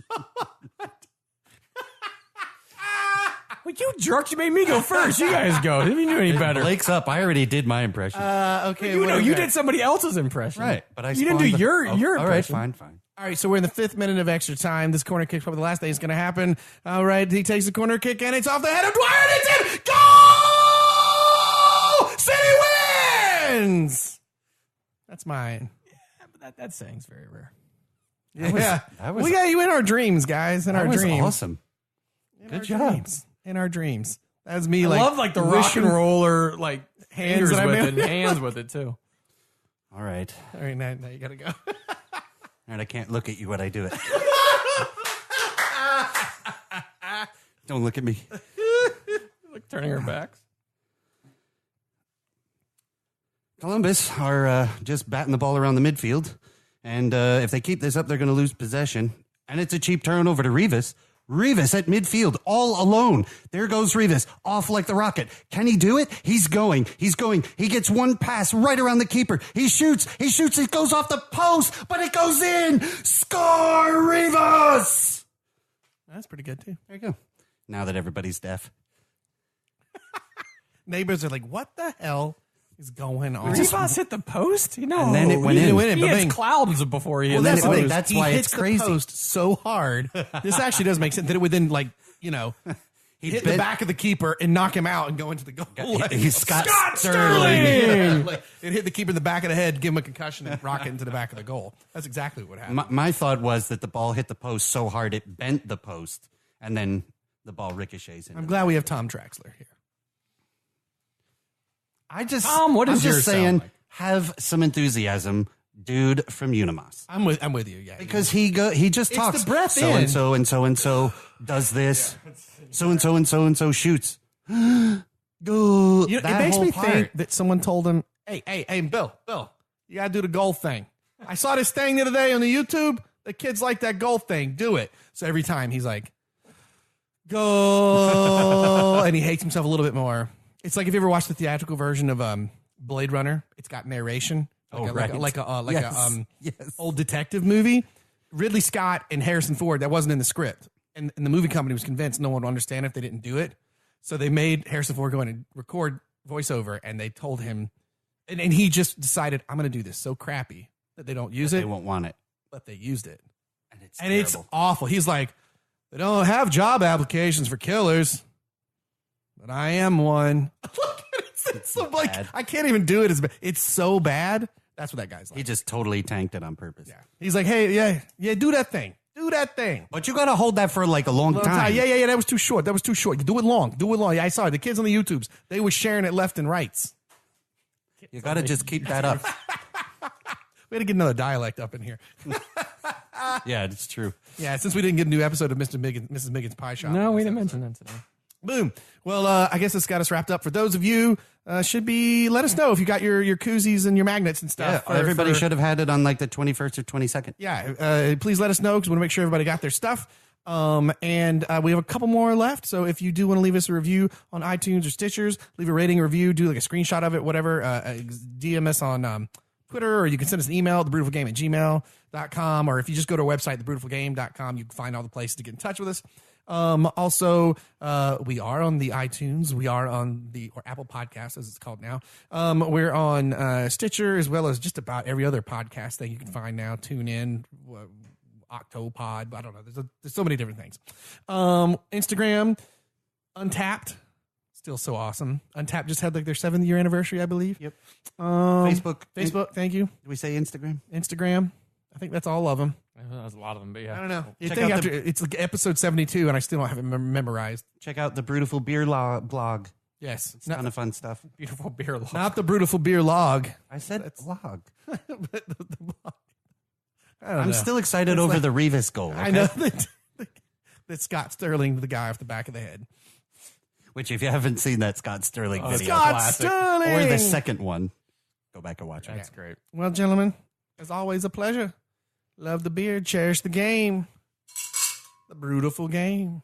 Well, you jerk! You made me go first. You guys go. Didn't you do any better? Blake's up. I already did my impression. Okay. You know, you did somebody else's impression. Right. But I You didn't do spawned your all right, impression. fine. All right, so we're in the 5th minute of extra time. This corner kick, probably the last thing is going to happen. All right, he takes the corner kick, and it's off the head of Dwyer, and it's in! Goal! City wins! That's mine. Yeah, but that saying's very rare. Yeah. that was- We got you in our dreams, guys, in That our was dreams. awesome. Good job. In our dreams. That was me, I love like the rock and roller like hands hands that I with made. it, and hands with it too. All right. All right, now you got to go. And I can't look at you when I do it. Don't look at me. Like turning her backs. Columbus are just batting the ball around the midfield. And if they keep this up, they're going to lose possession. And it's a cheap turnover to Rivas. Rivas at midfield, all alone. There goes Rivas, off like the rocket. Can he do it? He's going. He gets one pass right around the keeper. He shoots, it goes off the post, but it goes in. Score, Rivas! That's pretty good, too. There you go. Now that everybody's deaf. Neighbors are like, what the hell is going on? Rivas hit the post? You know, And then it went He in. went in, He but hits bang. clouds before he hits that's the the thing. post. That's He why hits it's crazy. the post so hard. This actually does make sense. That it would then, like, you know, hit the bent- back of the keeper and knock him out and go into the goal. He's Scott Sterling! Yeah, like, it hit the keeper in the back of the head, give him a concussion, and rock it into the back of the goal. That's exactly what happened. My thought was that the ball hit the post so hard it bent the post, and then the ball ricochets in. I'm glad we have Tom Traxler here. Tom, what does I'm yours just sound saying, like? have some enthusiasm, dude from Unimos. I'm with you, yeah. Because he just It's talks. the breath so in. and so and so and so does this. So and so and so and so shoots. Go. You know, it makes me think that someone told him, hey, Bill, you got to do the goal thing. I saw this thing the other day on the YouTube. The kids like that goal thing. Do it. So every time he's like, go. And he hates himself a little bit more. It's like if you ever watched the theatrical version of Blade Runner, it's got narration. Like a old detective movie. Ridley Scott and Harrison Ford, that wasn't in the script. And the movie company was convinced no one would understand if they didn't do it. So they made Harrison Ford go in and record voiceover, and they told him, and he just decided, I'm going to do this so crappy that they don't use They it, won't want it. but they used it. And It's terrible. awful. He's like, they don't have job applications for killers, but I am one. It's so like, bad. I can't even do it. It's so bad. That's what that guy's like. He just totally tanked it on purpose. Yeah. He's like, hey, yeah, do that thing. Do that thing. But you got to hold that for like a long time. Yeah, that was too short. Do it long. Yeah, I saw it. The kids on the YouTubes, they were sharing it left and rights. You got to just keep that up. We had to get another dialect up in here. Yeah, it's true. Yeah, since we didn't get a new episode of Mrs. Miggin's Pie Shop. No, we didn't mention that today. Boom. Well, I guess this got us wrapped up. For those of you, let us know if you got your koozies and your magnets and stuff. Everybody should have had it on like the 21st or 22nd. Yeah, please let us know because we want to make sure everybody got their stuff. And we have a couple more left. So if you do want to leave us a review on iTunes or Stitchers, leave a rating, review, do like a screenshot of it, whatever. DM us on Twitter, or you can send us an email, thebrutifulgame@gmail.com. Or if you just go to our website, thebrutifulgame.com, you can find all the places to get in touch with us. Also, we are on the iTunes. We are on or Apple Podcasts, as it's called now. We're on Stitcher, as well as just about every other podcast thing you can find now. Tune in, Octopod. I don't know. There's so many different things. Instagram, Untapped, still so awesome. Untapped just had like their 7th year anniversary, I believe. Yep. Facebook. Facebook. Thank you. Did we say Instagram? Instagram. I think that's all of them. There's a lot of them, but I yeah. don't know. I Check think out after it's like episode 72, and I still don't have it memorized. Check out the Brewtiful Beer blog. Yes, It's a ton of fun stuff. Beautiful beer log. not the Brewtiful Beer log. I said blog. But the blog. I don't I'm know. still excited over the Revis goal. I okay? know that Scott Sterling, the guy off the back of the head. Which, if you haven't seen that Scott Sterling video, Scott classic. Sterling, or the second one, go back and watch it. That's great. Well, gentlemen, as always, a pleasure. Love the beer. Cherish the game. The Brewtiful Game.